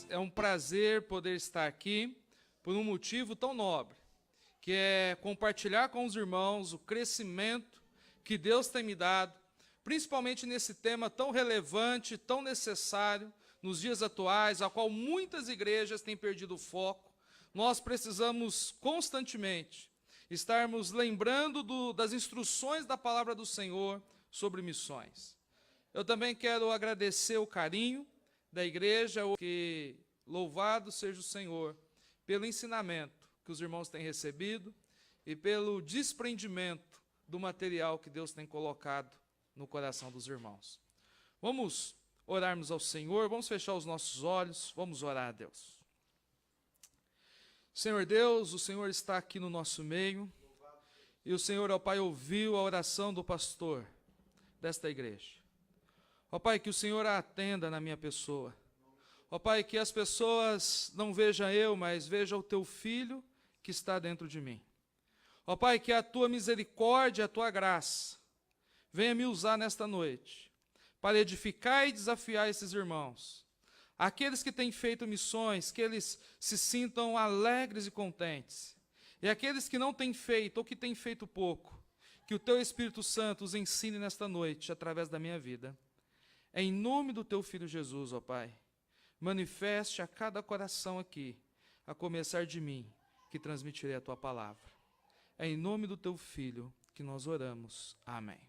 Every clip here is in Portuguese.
é um prazer poder estar aqui por um motivo tão nobre, que é compartilhar com os irmãos o crescimento que Deus tem me dado, principalmente nesse tema tão relevante, tão necessário nos dias atuais, a qual muitas igrejas têm perdido o foco. Nós precisamos constantemente estarmos lembrando das instruções da palavra do Senhor sobre missões. Eu também quero agradecer o carinho da igreja, que louvado seja o Senhor pelo ensinamento que os irmãos têm recebido e pelo desprendimento do material que Deus tem colocado no coração dos irmãos. Vamos orarmos ao Senhor, vamos fechar os nossos olhos, vamos orar a Deus. Senhor Deus, o Senhor está aqui no nosso meio, e o Senhor, ó Pai, ouviu a oração do pastor desta igreja. Ó Pai, que o Senhor a atenda na minha pessoa. Ó Pai, que as pessoas não vejam eu, mas vejam o Teu Filho que está dentro de mim. Ó Pai, que a Tua misericórdia, a Tua graça, venha me usar nesta noite, para edificar e desafiar esses irmãos. Aqueles que têm feito missões, que eles se sintam alegres e contentes. E aqueles que não têm feito, ou que têm feito pouco, que o Teu Espírito Santo os ensine nesta noite, através da minha vida. Em nome do Teu Filho Jesus, ó Pai, manifeste a cada coração aqui, a começar de mim, que transmitirei a Tua palavra. É em nome do Teu Filho que nós oramos. Amém.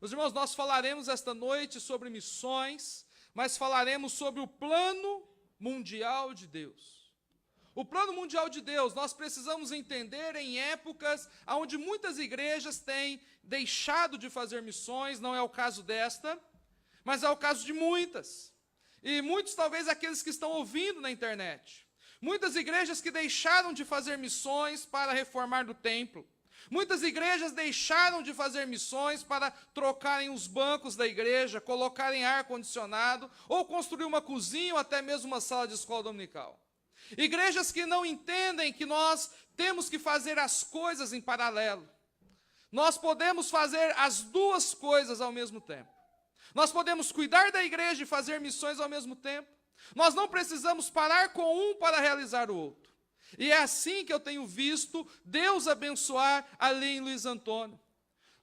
Meus irmãos, nós falaremos esta noite sobre missões, mas falaremos sobre o plano mundial de Deus. O plano mundial de Deus, nós precisamos entender em épocas onde muitas igrejas têm deixado de fazer missões, não é o caso desta, mas é o caso de muitas. E muitos, talvez, aqueles que estão ouvindo na internet. Muitas igrejas que deixaram de fazer missões para reformar o templo. Muitas igrejas deixaram de fazer missões para trocarem os bancos da igreja, colocarem ar-condicionado, ou construir uma cozinha, ou até mesmo uma sala de escola dominical. Igrejas que não entendem que nós temos que fazer as coisas em paralelo. Nós podemos fazer as duas coisas ao mesmo tempo. Nós podemos cuidar da igreja e fazer missões ao mesmo tempo. Nós não precisamos parar com um para realizar o outro. E é assim que eu tenho visto Deus abençoar ali em Luiz Antônio.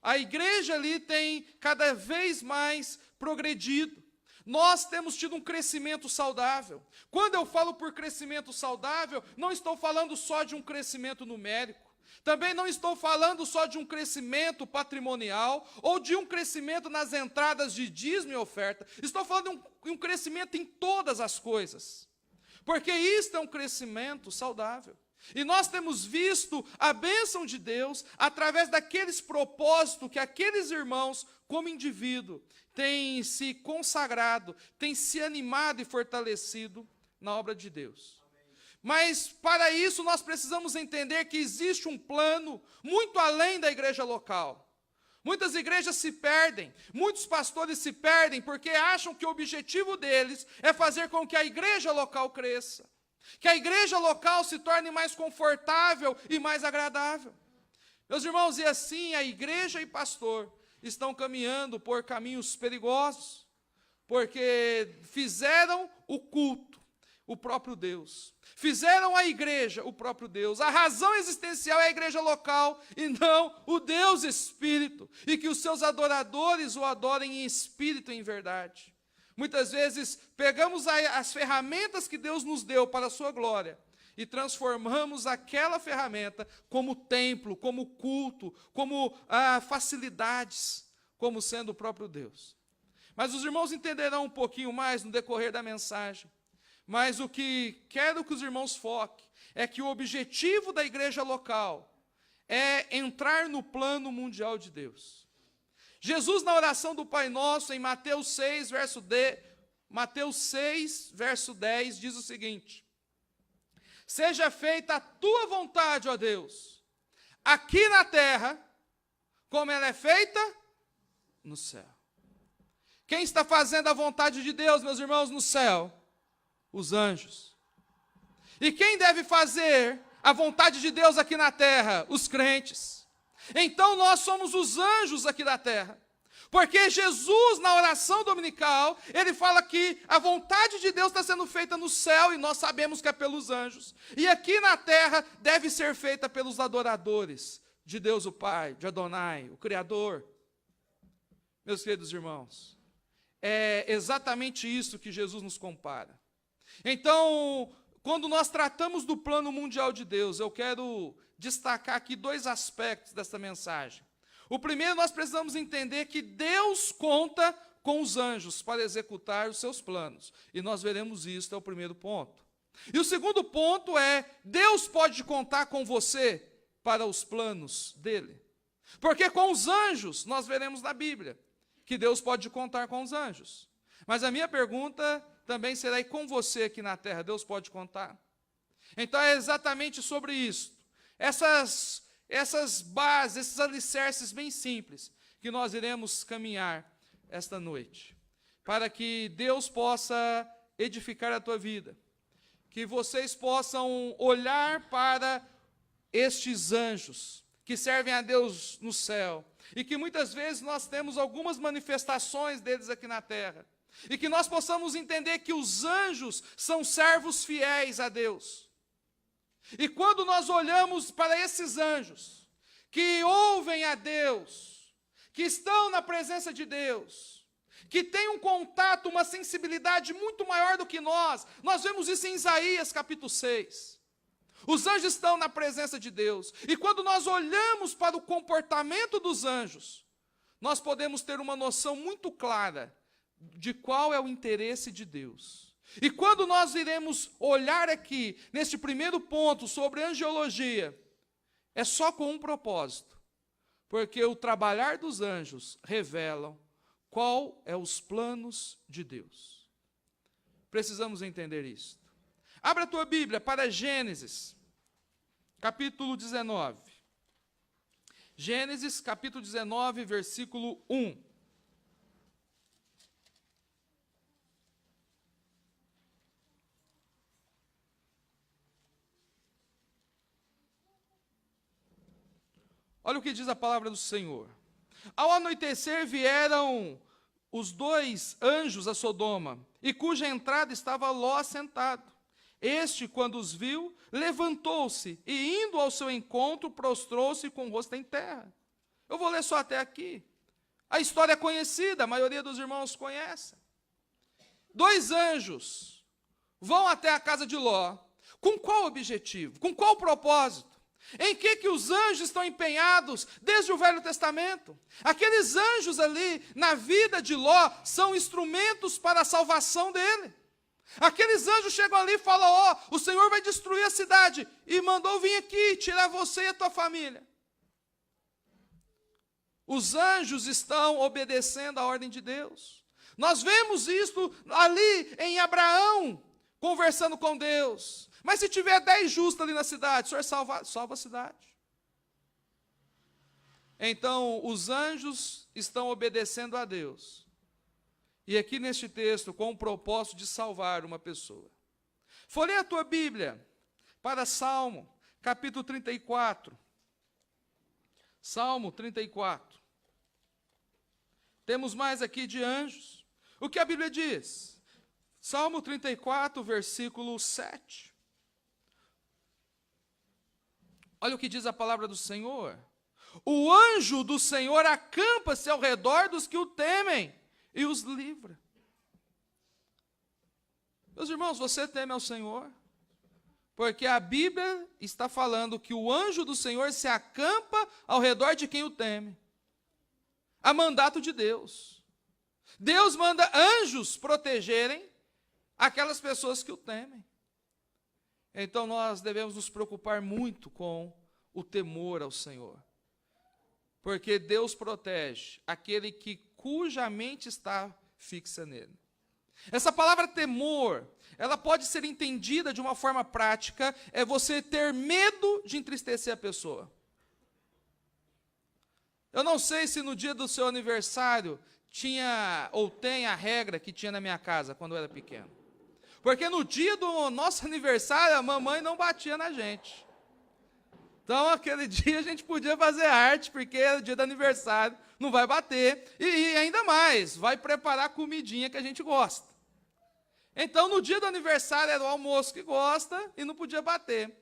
A igreja ali tem cada vez mais progredido. Nós temos tido um crescimento saudável. Quando eu falo por crescimento saudável, não estou falando só de um crescimento numérico. Também não estou falando só de um crescimento patrimonial ou de um crescimento nas entradas de dízimo e oferta. Estou falando de um crescimento em todas as coisas. Porque isto é um crescimento saudável. E nós temos visto a bênção de Deus através daqueles propósitos que aqueles irmãos, como indivíduo, têm se consagrado, têm se animado e fortalecido na obra de Deus. Mas para isso nós precisamos entender que existe um plano muito além da igreja local. Muitas igrejas se perdem, muitos pastores se perdem porque acham que o objetivo deles é fazer com que a igreja local cresça, que a igreja local se torne mais confortável e mais agradável. Meus irmãos, e assim a igreja e pastor estão caminhando por caminhos perigosos, porque fizeram o culto o próprio Deus. Fizeram a igreja o próprio Deus. A razão existencial é a igreja local e não o Deus Espírito. E que os seus adoradores o adorem em espírito e em verdade. Muitas vezes pegamos as ferramentas que Deus nos deu para a sua glória e transformamos aquela ferramenta como templo, como culto, como facilidades, como sendo o próprio Deus. Mas os irmãos entenderão um pouquinho mais no decorrer da mensagem. Mas o que quero que os irmãos foquem é que o objetivo da igreja local é entrar no plano mundial de Deus. Jesus, na oração do Pai Nosso, em Mateus 6, verso 10, diz o seguinte: seja feita a tua vontade, ó Deus, aqui na terra, como ela é feita no céu. Quem está fazendo a vontade de Deus, meus irmãos, no céu? Os anjos. E quem deve fazer a vontade de Deus aqui na terra? Os crentes. Então nós somos os anjos aqui da terra. Porque Jesus, na oração dominical, ele fala que a vontade de Deus está sendo feita no céu, e nós sabemos que é pelos anjos. E aqui na terra deve ser feita pelos adoradores de Deus o Pai, de Adonai, o Criador. Meus queridos irmãos, é exatamente isso que Jesus nos compara. Então, quando nós tratamos do plano mundial de Deus, eu quero destacar aqui dois aspectos dessa mensagem. O primeiro, nós precisamos entender que Deus conta com os anjos para executar os seus planos. E nós veremos isso, é o primeiro ponto. E o segundo ponto é, Deus pode contar com você para os planos dele. Porque com os anjos, nós veremos na Bíblia, que Deus pode contar com os anjos. Mas a minha pergunta também será, e com você aqui na terra, Deus pode contar? Então é exatamente sobre isso. Essas bases, esses alicerces bem simples, que nós iremos caminhar esta noite, para que Deus possa edificar a tua vida, que vocês possam olhar para estes anjos, que servem a Deus no céu, e que muitas vezes nós temos algumas manifestações deles aqui na terra, e que nós possamos entender que os anjos são servos fiéis a Deus. E quando nós olhamos para esses anjos, que ouvem a Deus, que estão na presença de Deus, que têm um contato, uma sensibilidade muito maior do que nós vemos isso em Isaías capítulo 6. Os anjos estão na presença de Deus, e quando nós olhamos para o comportamento dos anjos, nós podemos ter uma noção muito clara de qual é o interesse de Deus. E quando nós iremos olhar aqui, neste primeiro ponto, sobre angiologia, é só com um propósito, porque o trabalhar dos anjos revelam qual é os planos de Deus. Precisamos entender isso. Abra a tua Bíblia para Gênesis, capítulo 19. Gênesis, capítulo 19, versículo 1. Olha o que diz a palavra do Senhor. Ao anoitecer vieram os dois anjos a Sodoma, e cuja entrada estava Ló sentado. Este, quando os viu, levantou-se e, indo ao seu encontro, prostrou-se com o rosto em terra. Eu vou ler só até aqui. A história é conhecida, a maioria dos irmãos conhece. Dois anjos vão até a casa de Ló. Com qual objetivo? Com qual propósito? Em que os anjos estão empenhados desde o Velho Testamento? Aqueles anjos ali, na vida de Ló, são instrumentos para a salvação dele. Aqueles anjos chegam ali e falam, o Senhor vai destruir a cidade, e mandou vir aqui, tirar você e a tua família. Os anjos estão obedecendo a ordem de Deus. Nós vemos isso ali em Abraão, conversando com Deus. Mas se tiver 10 justos ali na cidade, o Senhor salva a cidade. Então, os anjos estão obedecendo a Deus. E aqui neste texto, com o propósito de salvar uma pessoa. Folheia a tua Bíblia para Salmo, capítulo 34. Salmo 34. Temos mais aqui de anjos. O que a Bíblia diz? Salmo 34, versículo 7. Olha o que diz a palavra do Senhor. O anjo do Senhor acampa-se ao redor dos que o temem e os livra. Meus irmãos, você teme ao Senhor? Porque a Bíblia está falando que o anjo do Senhor se acampa ao redor de quem o teme. A mandato de Deus. Deus manda anjos protegerem aquelas pessoas que o temem. Então nós devemos nos preocupar muito com o temor ao Senhor. Porque Deus protege aquele cuja mente está fixa nele. Essa palavra temor, ela pode ser entendida de uma forma prática, é você ter medo de entristecer a pessoa. Eu não sei se no dia do seu aniversário tinha ou tem a regra que tinha na minha casa quando eu era pequeno. Porque no dia do nosso aniversário, a mamãe não batia na gente. Então, aquele dia a gente podia fazer arte, porque é o dia do aniversário, não vai bater. E ainda mais, vai preparar a comidinha que a gente gosta. Então, no dia do aniversário era o almoço que gosta e não podia bater.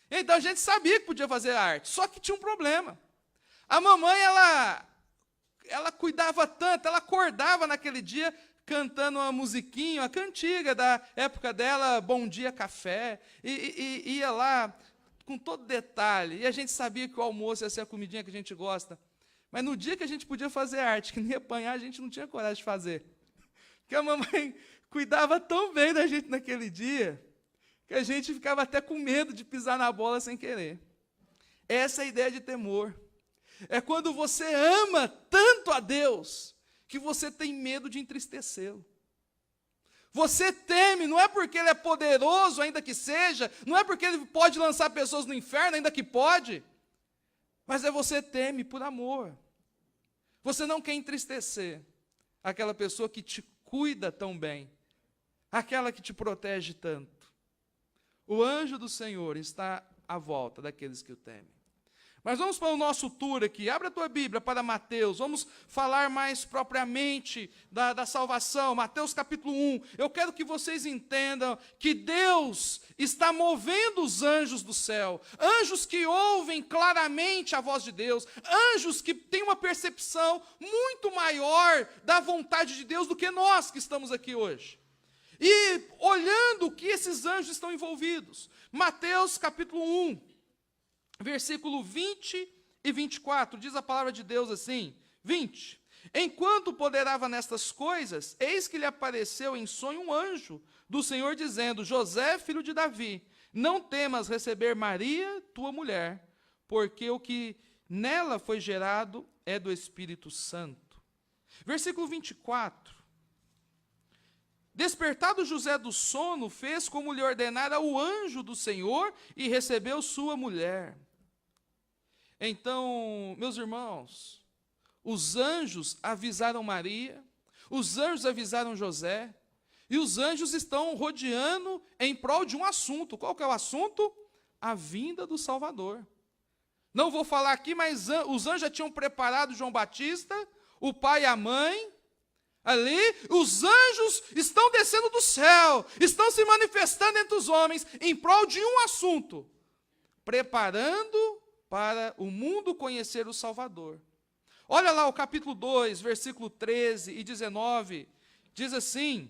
Então, a gente sabia que podia fazer arte, só que tinha um problema. A mamãe, ela cuidava tanto, ela acordava naquele dia cantando uma musiquinha, uma cantiga da época dela, Bom Dia Café, e ia lá com todo detalhe. E a gente sabia que o almoço ia ser a comidinha que a gente gosta. Mas no dia que a gente podia fazer arte, que nem apanhar, a gente não tinha coragem de fazer. Porque a mamãe cuidava tão bem da gente naquele dia, que a gente ficava até com medo de pisar na bola sem querer. Essa é a ideia de temor. É quando você ama tanto a Deus, que você tem medo de entristecê-lo. Você teme, não é porque Ele é poderoso, ainda que seja, não é porque Ele pode lançar pessoas no inferno, ainda que pode, mas é você teme por amor. Você não quer entristecer aquela pessoa que te cuida tão bem, aquela que te protege tanto. O anjo do Senhor está à volta daqueles que o temem. Mas vamos para o nosso tour aqui. Abra a tua Bíblia para Mateus. Vamos falar mais propriamente da salvação. Mateus capítulo 1. Eu quero que vocês entendam que Deus está movendo os anjos do céu. Anjos que ouvem claramente a voz de Deus. Anjos que têm uma percepção muito maior da vontade de Deus do que nós que estamos aqui hoje. E olhando o que esses anjos estão envolvidos. Mateus capítulo 1. Versículo 20 e 24, diz a palavra de Deus assim, 20. Enquanto poderava nestas coisas, eis que lhe apareceu em sonho um anjo do Senhor, dizendo, José, filho de Davi, não temas receber Maria, tua mulher, porque o que nela foi gerado é do Espírito Santo. Versículo 24. Despertado José do sono, fez como lhe ordenara o anjo do Senhor e recebeu sua mulher. Então, meus irmãos, os anjos avisaram Maria, os anjos avisaram José, e os anjos estão rodeando em prol de um assunto. Qual que é o assunto? A vinda do Salvador. Não vou falar aqui, mas os anjos já tinham preparado João Batista, o pai e a mãe. Ali, os anjos estão descendo do céu, estão se manifestando entre os homens em prol de um assunto, preparando para o mundo conhecer o Salvador. Olha lá o capítulo 2, versículo 13 e 19, diz assim,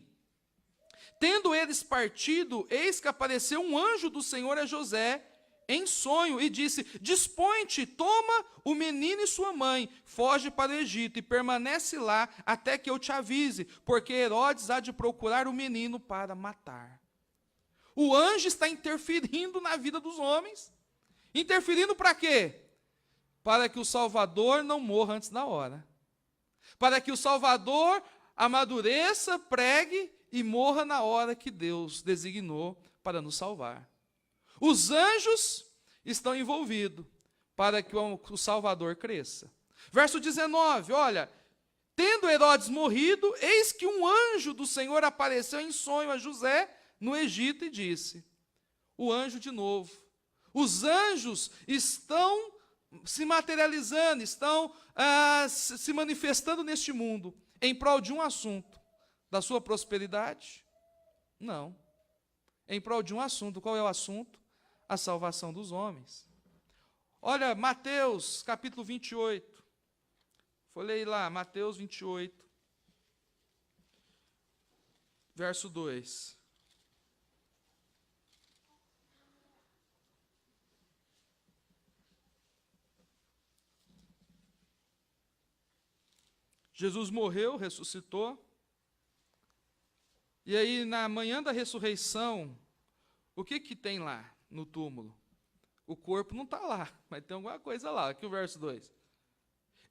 tendo eles partido, eis que apareceu um anjo do Senhor a José, em sonho, e disse, dispõe-te, toma o menino e sua mãe, foge para o Egito, e permanece lá, até que eu te avise, porque Herodes há de procurar o menino para matar. O anjo está interferindo na vida dos homens, interferindo para quê? Para que o Salvador não morra antes da hora, para que o Salvador amadureça, pregue, e morra na hora que Deus designou para nos salvar. Os anjos estão envolvidos para que o Salvador cresça. Verso 19, olha, tendo Herodes morrido, eis que um anjo do Senhor apareceu em sonho a José no Egito e disse, o anjo de novo, os anjos estão se materializando, estão se manifestando neste mundo, em prol de um assunto, da sua prosperidade? Não. Em prol de um assunto, qual é o assunto? A salvação dos homens. Olha, Mateus, capítulo 28. Folhei lá, Mateus 28, verso 2. Jesus morreu, ressuscitou. E aí, na manhã da ressurreição, o que tem lá no túmulo? O corpo não está lá, mas tem alguma coisa lá. Aqui o verso 2.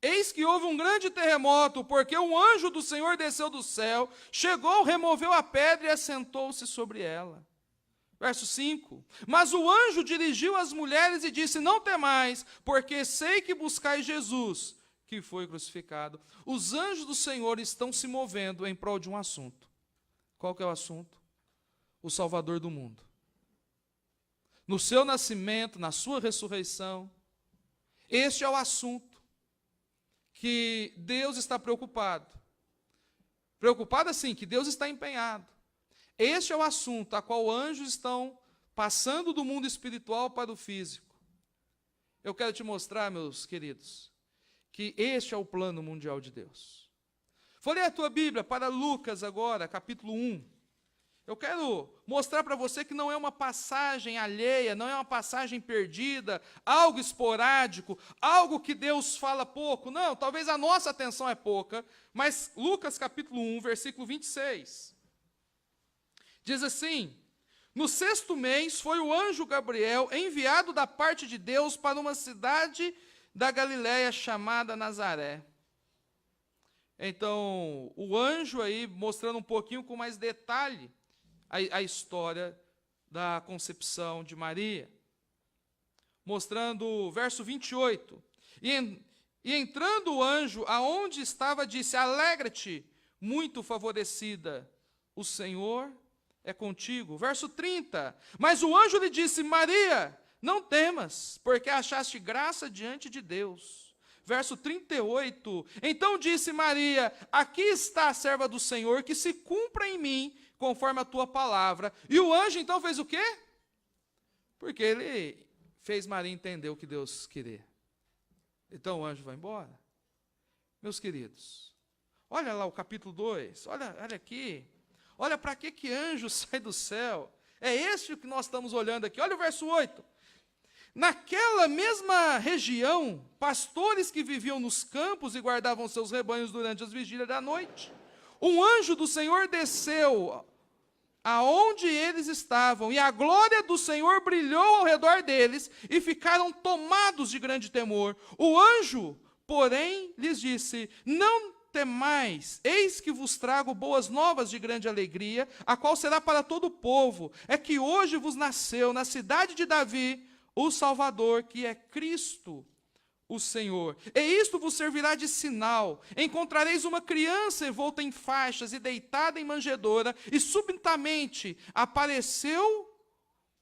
Eis que houve um grande terremoto, porque um anjo do Senhor desceu do céu, chegou, removeu a pedra e assentou-se sobre ela. Verso 5. Mas o anjo dirigiu as mulheres e disse, não temais, porque sei que buscais Jesus, que foi crucificado. Os anjos do Senhor estão se movendo em prol de um assunto. Qual que é o assunto? O Salvador do mundo. no seu nascimento, na sua ressurreição. Este é o assunto que Deus está preocupado. Preocupado assim, que Deus está empenhado. Este é o assunto a qual anjos estão passando do mundo espiritual para o físico. Eu quero te mostrar, meus queridos, que este é o plano mundial de Deus. Folheia a tua Bíblia para Lucas agora, capítulo 1. Eu quero mostrar para você que não é uma passagem alheia, não é uma passagem perdida, algo esporádico, algo que Deus fala pouco. Não, talvez a nossa atenção é pouca, mas Lucas capítulo 1, versículo 26. Diz assim: no 6º mês foi o anjo Gabriel enviado da parte de Deus para uma cidade da Galiléia chamada Nazaré. Então, o anjo aí mostrando um pouquinho com mais detalhe a história da concepção de Maria. Mostrando o verso 28. E entrando o anjo aonde estava, disse: alegra-te, muito favorecida, o Senhor é contigo. Verso 30. Mas o anjo lhe disse: Maria, não temas, porque achaste graça diante de Deus. Verso 38. Então disse Maria: aqui está a serva do Senhor, que se cumpra em mim conforme a tua palavra. E o anjo então fez o quê? Porque ele fez Maria entender o que Deus queria. Então o anjo vai embora. Meus queridos, olha lá o capítulo 2, olha aqui. Olha para que anjo sai do céu. É esse que nós estamos olhando aqui. Olha o verso 8. Naquela mesma região, pastores que viviam nos campos e guardavam seus rebanhos durante as vigílias da noite, um anjo do Senhor desceu aonde eles estavam, e a glória do Senhor brilhou ao redor deles, e ficaram tomados de grande temor. O anjo, porém, lhes disse: não temais, eis que vos trago boas novas de grande alegria, a qual será para todo o povo. É que hoje vos nasceu na cidade de Davi o Salvador, que é Cristo o Senhor. E isto vos servirá de sinal: encontrareis uma criança envolta em faixas e deitada em manjedoura. E subitamente apareceu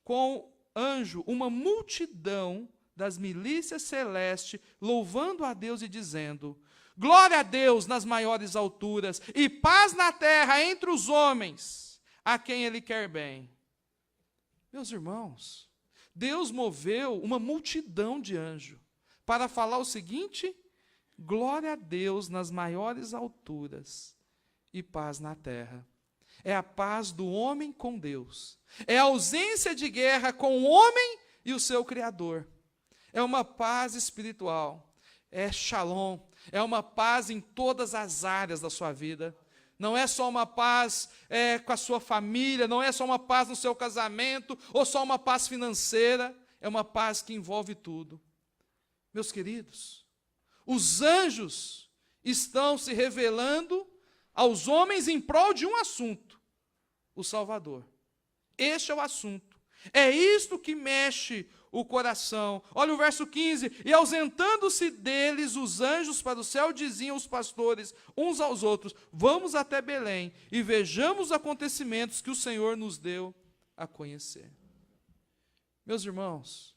com anjo uma multidão das milícias celestes, louvando a Deus e dizendo: glória a Deus nas maiores alturas, e paz na terra entre os homens, a quem Ele quer bem. Meus irmãos, Deus moveu uma multidão de anjos para falar o seguinte: glória a Deus nas maiores alturas e paz na terra. É a paz do homem com Deus. É a ausência de guerra com o homem e o seu Criador. É uma paz espiritual. É shalom. É uma paz em todas as áreas da sua vida. Não é só uma paz com a sua família, não é só uma paz no seu casamento, ou só uma paz financeira. É uma paz que envolve tudo. Meus queridos, os anjos estão se revelando aos homens em prol de um assunto: o Salvador. Este é o assunto. É isto que mexe o coração. Olha o verso 15. E ausentando-se deles os anjos para o céu, diziam os pastores uns aos outros: vamos até Belém e vejamos os acontecimentos que o Senhor nos deu a conhecer. Meus irmãos,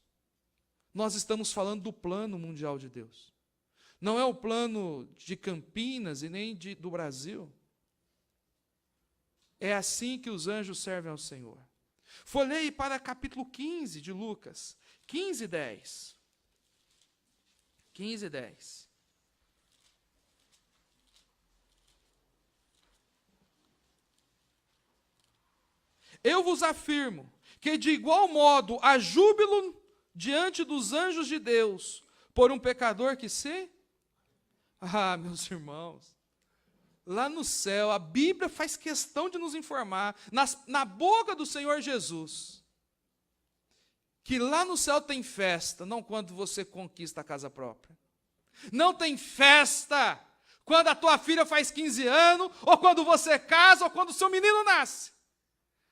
nós estamos falando do plano mundial de Deus. Não é o plano de Campinas e nem do Brasil. É assim que os anjos servem ao Senhor. Folheie para capítulo 15 de Lucas. 15:10. 15:10. Eu vos afirmo que de igual modo há júbilo diante dos anjos de Deus por um pecador que se... Ah, meus irmãos, lá no céu, a Bíblia faz questão de nos informar, na boca do Senhor Jesus, que lá no céu tem festa, não quando você conquista a casa própria. Não tem festa quando a tua filha faz 15 anos, ou quando você casa, ou quando o seu menino nasce.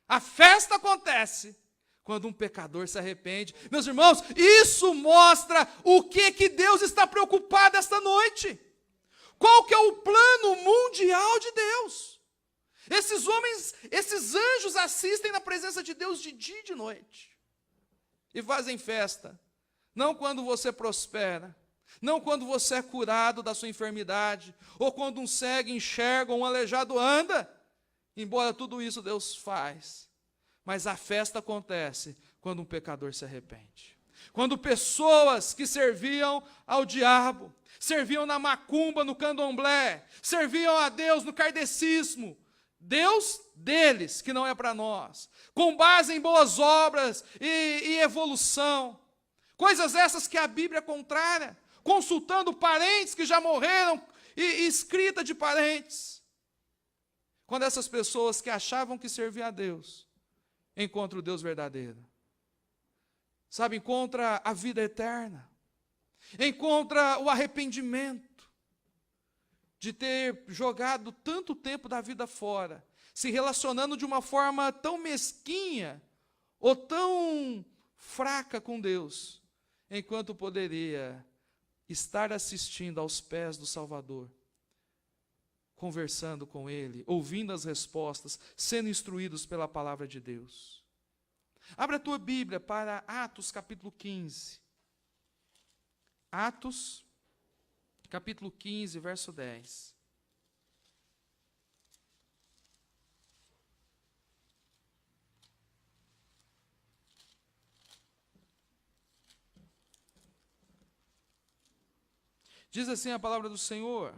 A festa acontece quando um pecador se arrepende. Meus irmãos, isso mostra o que Deus está preocupado esta noite. Qual que é o plano mundial de Deus? Esses homens, esses anjos assistem na presença de Deus de dia e de noite. e fazem festa, não quando você prospera, não quando você é curado da sua enfermidade, ou quando um cego enxerga, ou um aleijado anda, embora tudo isso Deus faz, mas a festa acontece quando um pecador se arrepende. Quando pessoas que serviam ao diabo, serviam na macumba, no candomblé, serviam a Deus no kardecismo, Deus deles, que não é para nós, com base em boas obras e evolução, coisas essas que a Bíblia é contrária, consultando parentes que já morreram e escrita de parentes. Quando essas pessoas que achavam que serviam a Deus, encontram o Deus verdadeiro, sabe, encontra a vida eterna, encontra o arrependimento de ter jogado tanto tempo da vida fora, se relacionando de uma forma tão mesquinha ou tão fraca com Deus, enquanto poderia estar assistindo aos pés do Salvador, conversando com Ele, ouvindo as respostas, sendo instruídos pela palavra de Deus. Abra a tua Bíblia para Atos capítulo 15. Atos capítulo 15, verso 10. Diz assim a palavra do Senhor: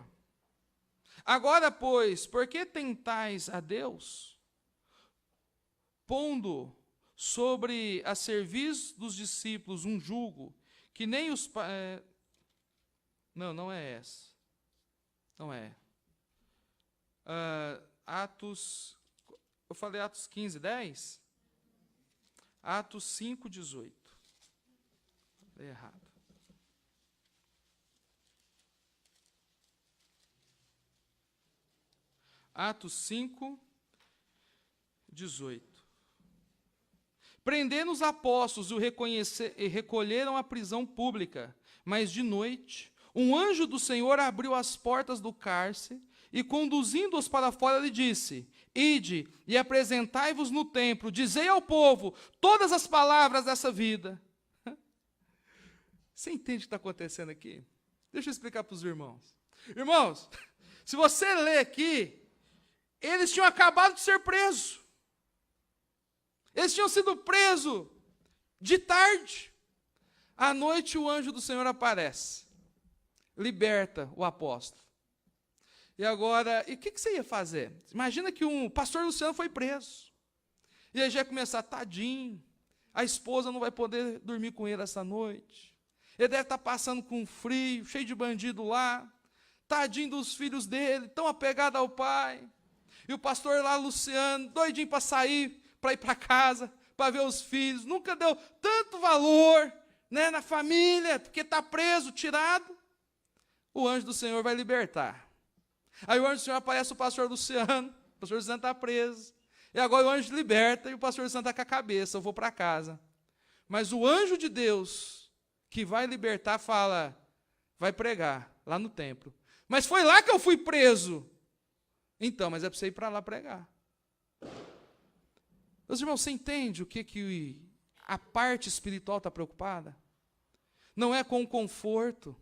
agora, pois, por que tentais a Deus, pondo sobre a serviço dos discípulos um jugo que nem os... Não é essa. Não é. Atos... Eu falei Atos 15, 10? Atos 5, 18. Falei errado. Atos 5, 18. Prendendo os apóstolos e recolheram à prisão pública, mas de noite, um anjo do Senhor abriu as portas do cárcere e, conduzindo-os para fora, lhe disse: ide e apresentai-vos no templo, dizei ao povo todas as palavras dessa vida. Você entende o que está acontecendo aqui? Deixa eu explicar para os irmãos. Irmãos, se você ler aqui, eles tinham acabado de ser presos. Eles tinham sido presos de tarde. À noite o anjo do Senhor aparece, liberta o apóstolo. E agora, e o que você ia fazer? Imagina que o pastor Luciano foi preso. E aí já ia começar, tadinho, a esposa não vai poder dormir com ele essa noite. Ele deve estar passando com frio, cheio de bandido lá. Tadinho dos filhos dele, tão apegado ao pai. E o pastor lá, Luciano, doidinho para sair, para ir para casa, para ver os filhos. Nunca deu tanto valor, né, na família, porque está preso, tirado. O anjo do Senhor vai libertar. Aí o anjo do Senhor aparece o pastor Luciano. O pastor Luciano está preso. E agora o anjo liberta e o pastor Luciano está com a cabeça. Eu vou para casa. Mas o anjo de Deus, que vai libertar, fala, vai pregar lá no templo. Mas foi lá que eu fui preso. Então, mas é para você ir para lá pregar. Meus irmãos, você entende o que a parte espiritual está preocupada? Não é com o conforto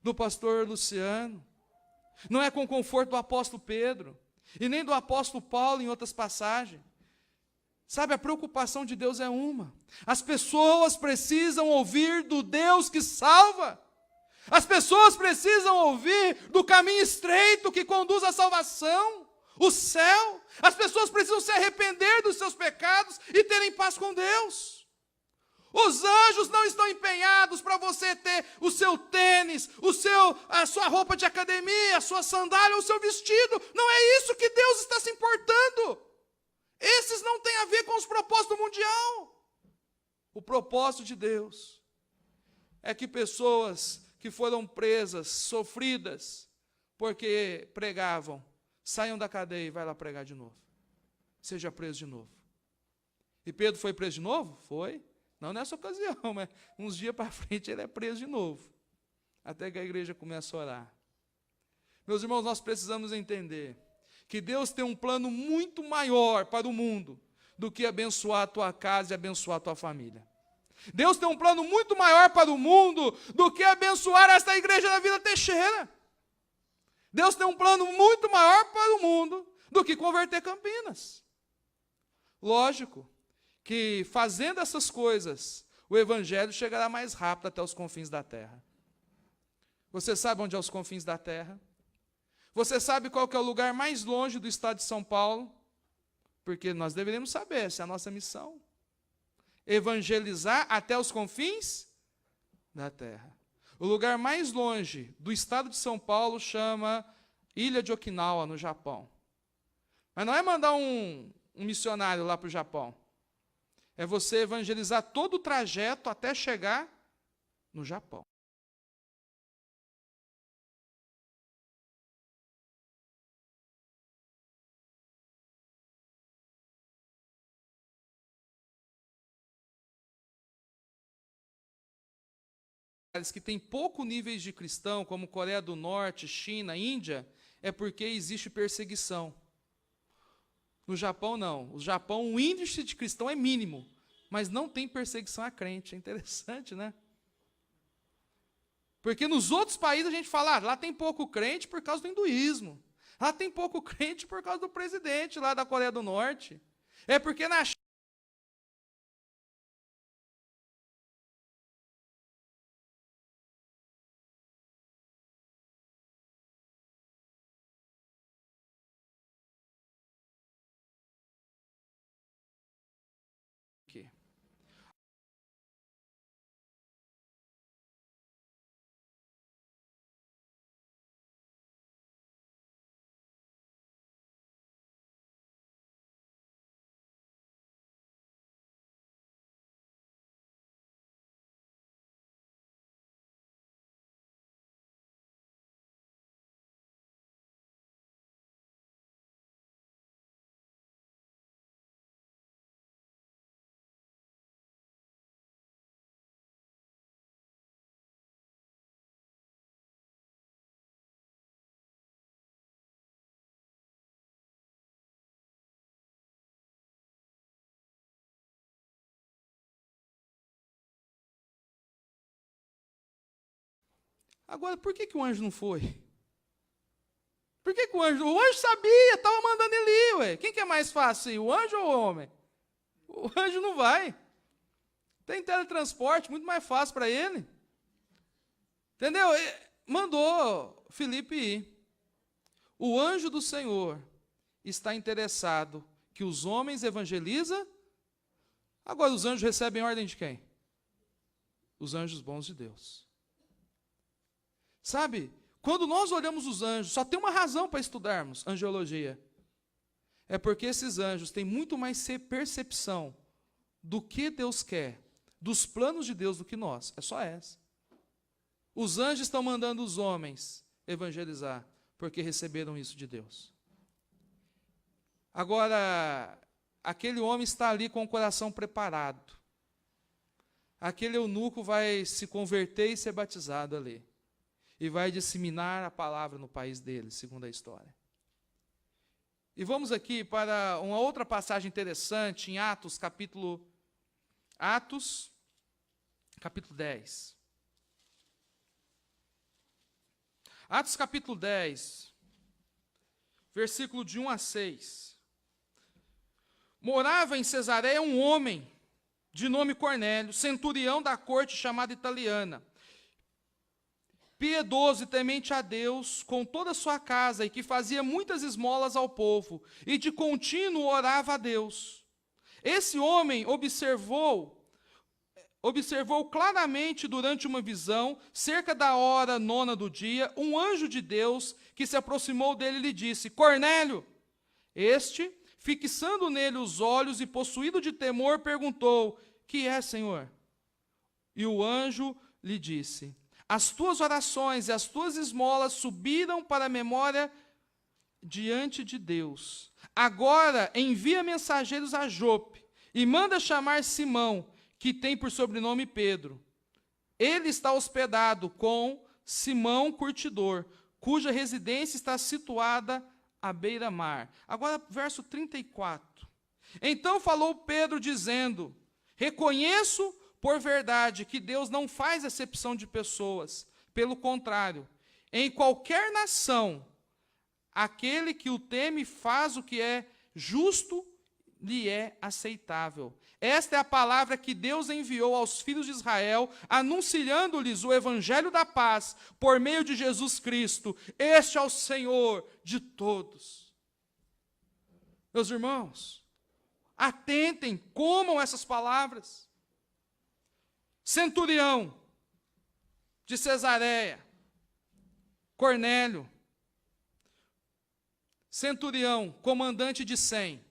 do pastor Luciano, não é com o conforto do apóstolo Pedro, e nem do apóstolo Paulo em outras passagens. Sabe, a preocupação de Deus é uma. As pessoas precisam ouvir do Deus que salva. As pessoas precisam ouvir do caminho estreito que conduz à salvação, o céu. As pessoas precisam se arrepender dos seus pecados e terem paz com Deus. Os anjos não estão empenhados para você ter o seu tênis, a sua roupa de academia, a sua sandália, o seu vestido. Não é isso que Deus está se importando. Esses não têm a ver com os propósitos do mundial. O propósito de Deus é que pessoas que foram presas, sofridas, porque pregavam, saiam da cadeia e vai lá pregar de novo. Seja preso de novo. E Pedro foi preso de novo? Foi. Não nessa ocasião, mas uns dias para frente ele é preso de novo. Até que a igreja comece a orar. Meus irmãos, nós precisamos entender que Deus tem um plano muito maior para o mundo do que abençoar a tua casa e abençoar a tua família. Deus tem um plano muito maior para o mundo do que abençoar esta igreja da Vila Teixeira. Deus tem um plano muito maior para o mundo do que converter Campinas. Lógico que fazendo essas coisas, o evangelho chegará mais rápido até os confins da terra. Você sabe onde é os confins da terra? Você sabe qual que é o lugar mais longe do estado de São Paulo? Porque nós deveríamos saber, essa é a nossa missão. Evangelizar até os confins da terra. O lugar mais longe do estado de São Paulo chama Ilha de Okinawa, no Japão. Mas não é mandar um missionário lá para o Japão. É você evangelizar todo o trajeto até chegar no Japão. Que tem pouco níveis de cristão, como Coreia do Norte, China, Índia, é porque existe perseguição. No Japão, não. No Japão, o índice de cristão é mínimo, mas não tem perseguição a crente. É interessante, né? Porque nos outros países a gente fala, lá tem pouco crente por causa do hinduísmo. Lá tem pouco crente por causa do presidente lá da Coreia do Norte. É porque na China, agora, por que o anjo não foi? Por que o anjo sabia, estava mandando ele ir, ué. Quem que é mais fácil, o anjo ou o homem? O anjo não vai. Tem teletransporte, muito mais fácil para ele. Entendeu? Mandou Filipe ir. O anjo do Senhor está interessado que os homens evangelizam. Agora, os anjos recebem ordem de quem? Os anjos bons de Deus. Sabe, quando nós olhamos os anjos, só tem uma razão para estudarmos angiologia. É porque esses anjos têm muito mais percepção do que Deus quer, dos planos de Deus, do que nós. É só essa. Os anjos estão mandando os homens evangelizar, porque receberam isso de Deus. Agora, aquele homem está ali com o coração preparado. Aquele eunuco vai se converter e ser batizado ali. E vai disseminar a palavra no país dele, segundo a história. E vamos aqui para uma outra passagem interessante, em Atos, capítulo 10. Atos, capítulo 10, versículo de 1 a 6. Morava em Cesareia um homem, de nome Cornélio, centurião da corte chamada italiana, piedoso e temente a Deus com toda a sua casa, e que fazia muitas esmolas ao povo, e de contínuo orava a Deus. Esse homem observou claramente durante uma visão, cerca da hora 9 do dia, um anjo de Deus que se aproximou dele e lhe disse: Cornélio. Este, fixando nele os olhos e possuído de temor, perguntou: Que é, Senhor? E o anjo lhe disse: As tuas orações e as tuas esmolas subiram para a memória diante de Deus. Agora envia mensageiros a Jope e manda chamar Simão, que tem por sobrenome Pedro. Ele está hospedado com Simão Curtidor, cuja residência está situada à beira-mar. Agora, verso 34. Então falou Pedro, dizendo: Reconheço por verdade que Deus não faz acepção de pessoas. Pelo contrário, em qualquer nação, aquele que o teme faz o que é justo, lhe é aceitável. Esta é a palavra que Deus enviou aos filhos de Israel, anunciando-lhes o evangelho da paz, por meio de Jesus Cristo. Este é o Senhor de todos. Meus irmãos, atentem, comam essas palavras. Centurião de Cesareia, Cornélio, centurião, comandante de 100.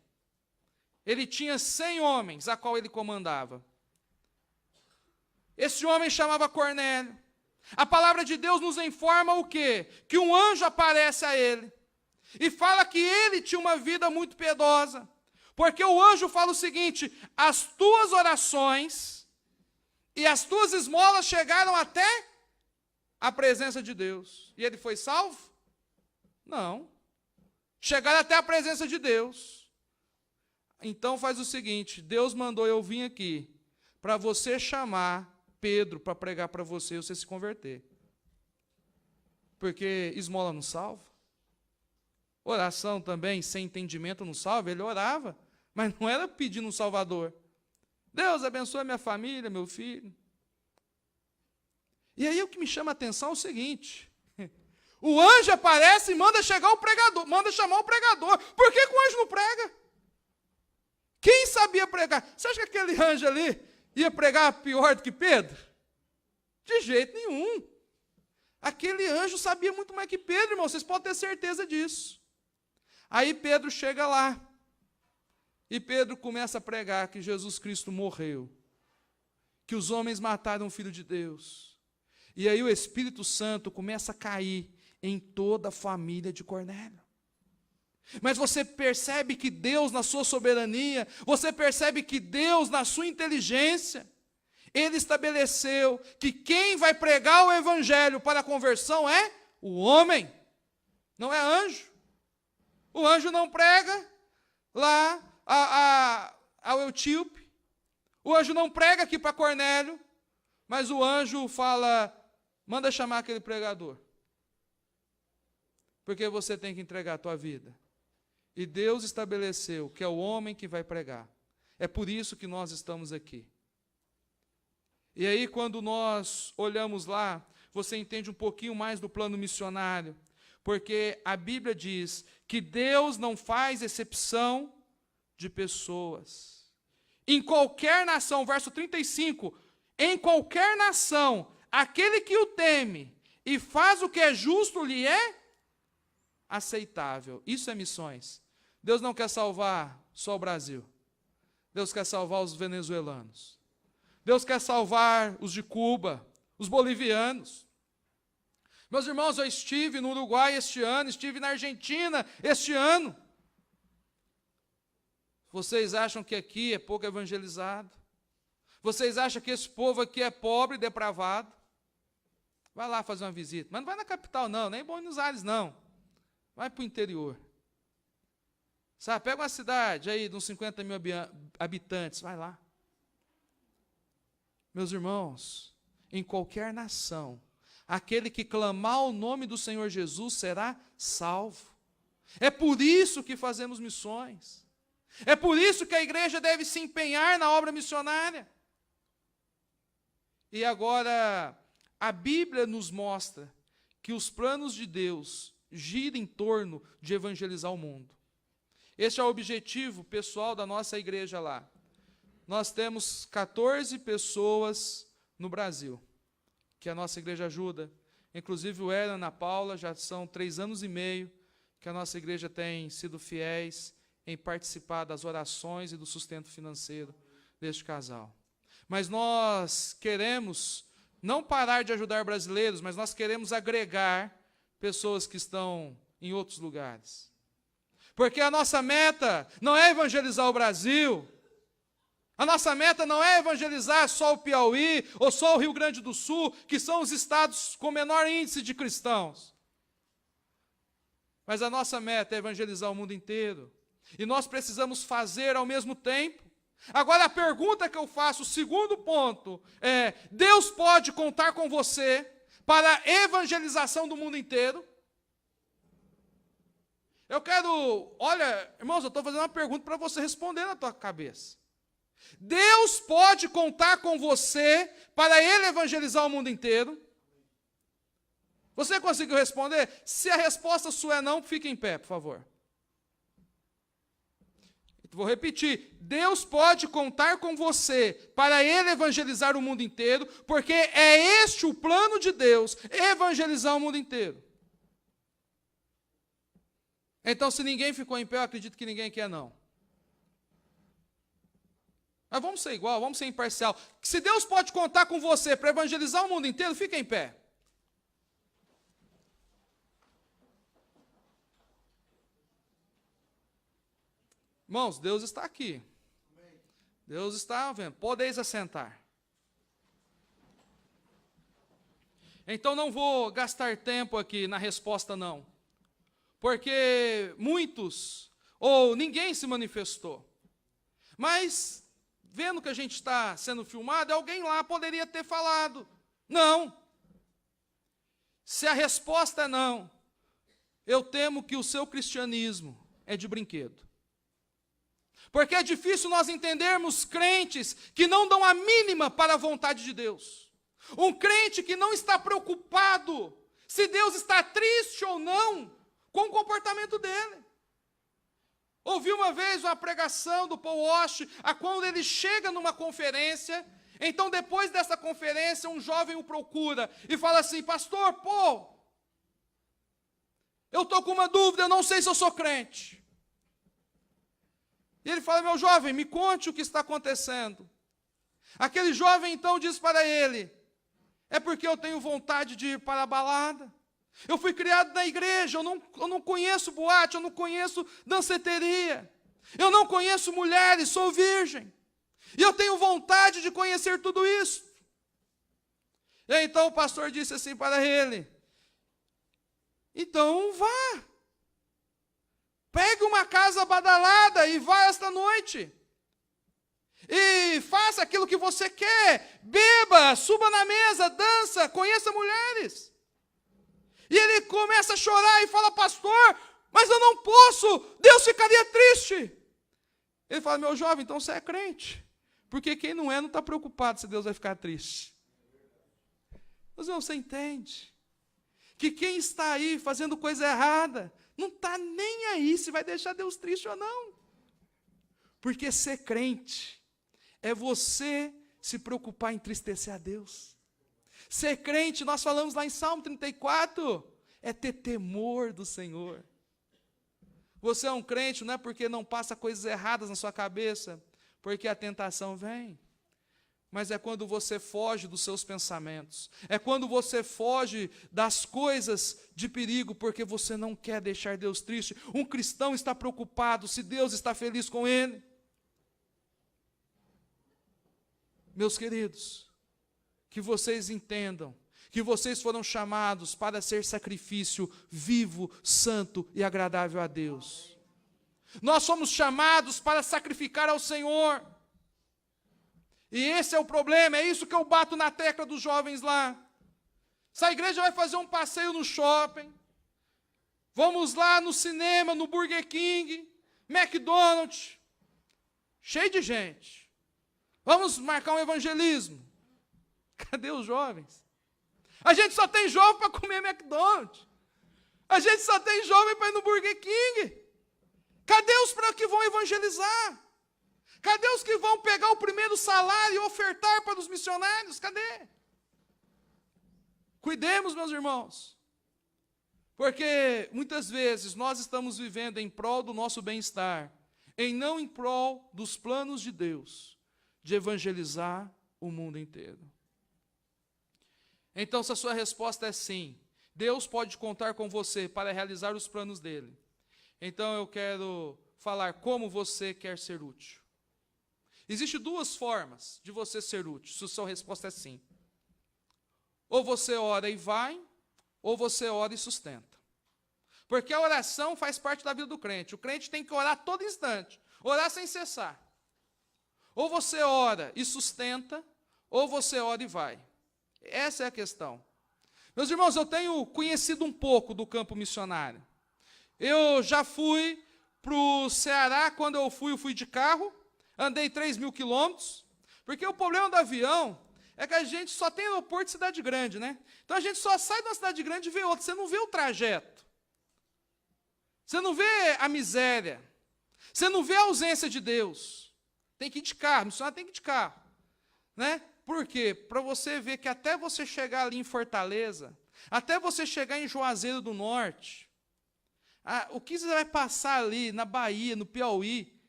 Ele tinha 100 homens a qual ele comandava. Esse homem chamava Cornélio. A palavra de Deus nos informa o quê? Que um anjo aparece a ele e fala que ele tinha uma vida muito piedosa. Porque o anjo fala o seguinte: as tuas orações e as tuas esmolas chegaram até a presença de Deus. E ele foi salvo? Não. Chegaram até a presença de Deus. Então faz o seguinte: Deus mandou eu vir aqui para você chamar Pedro para pregar para você e você se converter. Porque esmola não salva. Oração também sem entendimento não salva. Ele orava, mas não era pedindo um salvador. Deus abençoe minha família, meu filho. E aí o que me chama a atenção é o seguinte: o anjo aparece e manda chegar o pregador, manda chamar o pregador. Por que o anjo não prega? Quem sabia pregar? Você acha que aquele anjo ali ia pregar pior do que Pedro? De jeito nenhum. Aquele anjo sabia muito mais que Pedro, irmão, vocês podem ter certeza disso. Aí Pedro chega lá, e Pedro começa a pregar que Jesus Cristo morreu, que os homens mataram o Filho de Deus. E aí o Espírito Santo começa a cair em toda a família de Cornélio. Mas você percebe que Deus, na sua soberania, você percebe que Deus, na sua inteligência, Ele estabeleceu que quem vai pregar o evangelho para a conversão é o homem, não é anjo. O anjo não prega lá ao etíope, o anjo não prega aqui para Cornélio, mas o anjo fala: manda chamar aquele pregador, porque você tem que entregar a tua vida. E Deus estabeleceu que é o homem que vai pregar. É por isso que nós estamos aqui. E aí, quando nós olhamos lá, você entende um pouquinho mais do plano missionário, porque a Bíblia diz que Deus não faz exceção de pessoas. Em qualquer nação, verso 35, em qualquer nação, aquele que o teme e faz o que é justo lhe é aceitável. Isso é missões. Deus não quer salvar só o Brasil. Deus quer salvar os venezuelanos. Deus quer salvar os de Cuba, os bolivianos. Meus irmãos, eu estive no Uruguai este ano, estive na Argentina este ano. Vocês acham que aqui é pouco evangelizado? Vocês acham que esse povo aqui é pobre e depravado? Vai lá fazer uma visita. Mas não vai na capital não, nem em Buenos Aires não. Vai para o interior. Sabe, pega uma cidade aí de uns 50 mil habitantes, vai lá. Meus irmãos, em qualquer nação, aquele que clamar o nome do Senhor Jesus será salvo. É por isso que fazemos missões. É por isso que a igreja deve se empenhar na obra missionária. E agora, a Bíblia nos mostra que os planos de Deus giram em torno de evangelizar o mundo. Este é o objetivo pessoal da nossa igreja lá. Nós temos 14 pessoas no Brasil, que a nossa igreja ajuda. Inclusive o Aaron e a Ana Paula, já são 3 anos e meio que a nossa igreja tem sido fiéis em participar das orações e do sustento financeiro deste casal. Mas nós queremos não parar de ajudar brasileiros, mas nós queremos agregar pessoas que estão em outros lugares. Porque a nossa meta não é evangelizar o Brasil, a nossa meta não é evangelizar só o Piauí ou só o Rio Grande do Sul, que são os estados com menor índice de cristãos. Mas a nossa meta é evangelizar o mundo inteiro. E nós precisamos fazer ao mesmo tempo. Agora a pergunta que eu faço, o segundo ponto, é: Deus pode contar com você para a evangelização do mundo inteiro? Eu quero, olha, irmãos, eu estou fazendo uma pergunta para você responder na tua cabeça. Deus pode contar com você para Ele evangelizar o mundo inteiro? Você conseguiu responder? Se a resposta sua é não, fique em pé, por favor. Vou repetir. Deus pode contar com você para Ele evangelizar o mundo inteiro, porque é este o plano de Deus, evangelizar o mundo inteiro. Então, se ninguém ficou em pé, eu acredito que ninguém quer, não. Mas vamos ser igual, vamos ser imparcial. Se Deus pode contar com você para evangelizar o mundo inteiro, fica em pé. Irmãos, Deus está aqui. Deus está vendo. Podeis assentar. Então não vou gastar tempo aqui na resposta não. Porque muitos, ou ninguém se manifestou. Mas, vendo que a gente está sendo filmado, alguém lá poderia ter falado. Não. Se a resposta é não, eu temo que o seu cristianismo é de brinquedo. Porque é difícil nós entendermos crentes que não dão a mínima para a vontade de Deus. Um crente que não está preocupado se Deus está triste ou não com o comportamento dele. Ouvi uma vez uma pregação do Paul Washer, a quando ele chega numa conferência, então depois dessa conferência um jovem o procura e fala assim: pastor, Paul, eu estou com uma dúvida, eu não sei se eu sou crente. E ele fala: meu jovem, me conte o que está acontecendo. Aquele jovem então diz para ele: é porque eu tenho vontade de ir para a balada. Eu fui criado na igreja, eu não conheço boate, eu não conheço danceteria. Eu não conheço mulheres, sou virgem. E eu tenho vontade de conhecer tudo isso. E então o pastor disse assim para ele: então vá. Pegue uma casa badalada e vá esta noite. E faça aquilo que você quer. Beba, suba na mesa, dança, conheça mulheres. E ele começa a chorar e fala: pastor, mas eu não posso, Deus ficaria triste. Ele fala: meu jovem, então você é crente. Porque quem não é, não está preocupado se Deus vai ficar triste. Mas você entende que quem está aí fazendo coisa errada não está nem aí se vai deixar Deus triste ou não. Porque ser crente é você se preocupar em entristecer a Deus. Ser crente, nós falamos lá em Salmo 34, é ter temor do Senhor. Você é um crente não é porque não passa coisas erradas na sua cabeça, porque a tentação vem. Mas é quando você foge dos seus pensamentos. É quando você foge das coisas de perigo, porque você não quer deixar Deus triste. Um cristão está preocupado se Deus está feliz com ele. Meus queridos, que vocês entendam que vocês foram chamados para ser sacrifício vivo, santo e agradável a Deus. Nós somos chamados para sacrificar ao Senhor. E esse é o problema, é isso que eu bato na tecla dos jovens lá. Essa igreja vai fazer um passeio no shopping, vamos lá no cinema, no Burger King, McDonald's, cheio de gente. Vamos marcar um evangelismo. Cadê os jovens? A gente só tem jovem para comer McDonald's. A gente só tem jovem para ir no Burger King. Cadê os para que vão evangelizar? Cadê os que vão pegar o primeiro salário e ofertar para os missionários? Cadê? Cuidemos, meus irmãos. Porque muitas vezes nós estamos vivendo em prol do nosso bem-estar, e não em prol dos planos de Deus, de evangelizar o mundo inteiro. Então, se a sua resposta é sim, Deus pode contar com você para realizar os planos dele. Então eu quero falar como você quer ser útil. Existem duas formas de você ser útil, se a sua resposta é sim. Ou você ora e vai, ou você ora e sustenta. Porque a oração faz parte da vida do crente. O crente tem que orar a todo instante, orar sem cessar. Ou você ora e sustenta, ou você ora e vai. Essa é a questão. Meus irmãos, eu tenho conhecido um pouco do campo missionário. Eu já fui para o Ceará, quando eu fui de carro, andei 3.000 quilômetros, porque o problema do avião é que a gente só tem aeroporto de cidade grande, né? Então a gente só sai de uma cidade grande e vê outra, você não vê o trajeto. Você não vê a miséria. Você não vê a ausência de Deus. Tem que ir de carro, missionário tem que ir de carro. Né? Por quê? Para você ver que até você chegar ali em Fortaleza, até você chegar em Juazeiro do Norte, o que você vai passar ali na Bahia, no Piauí,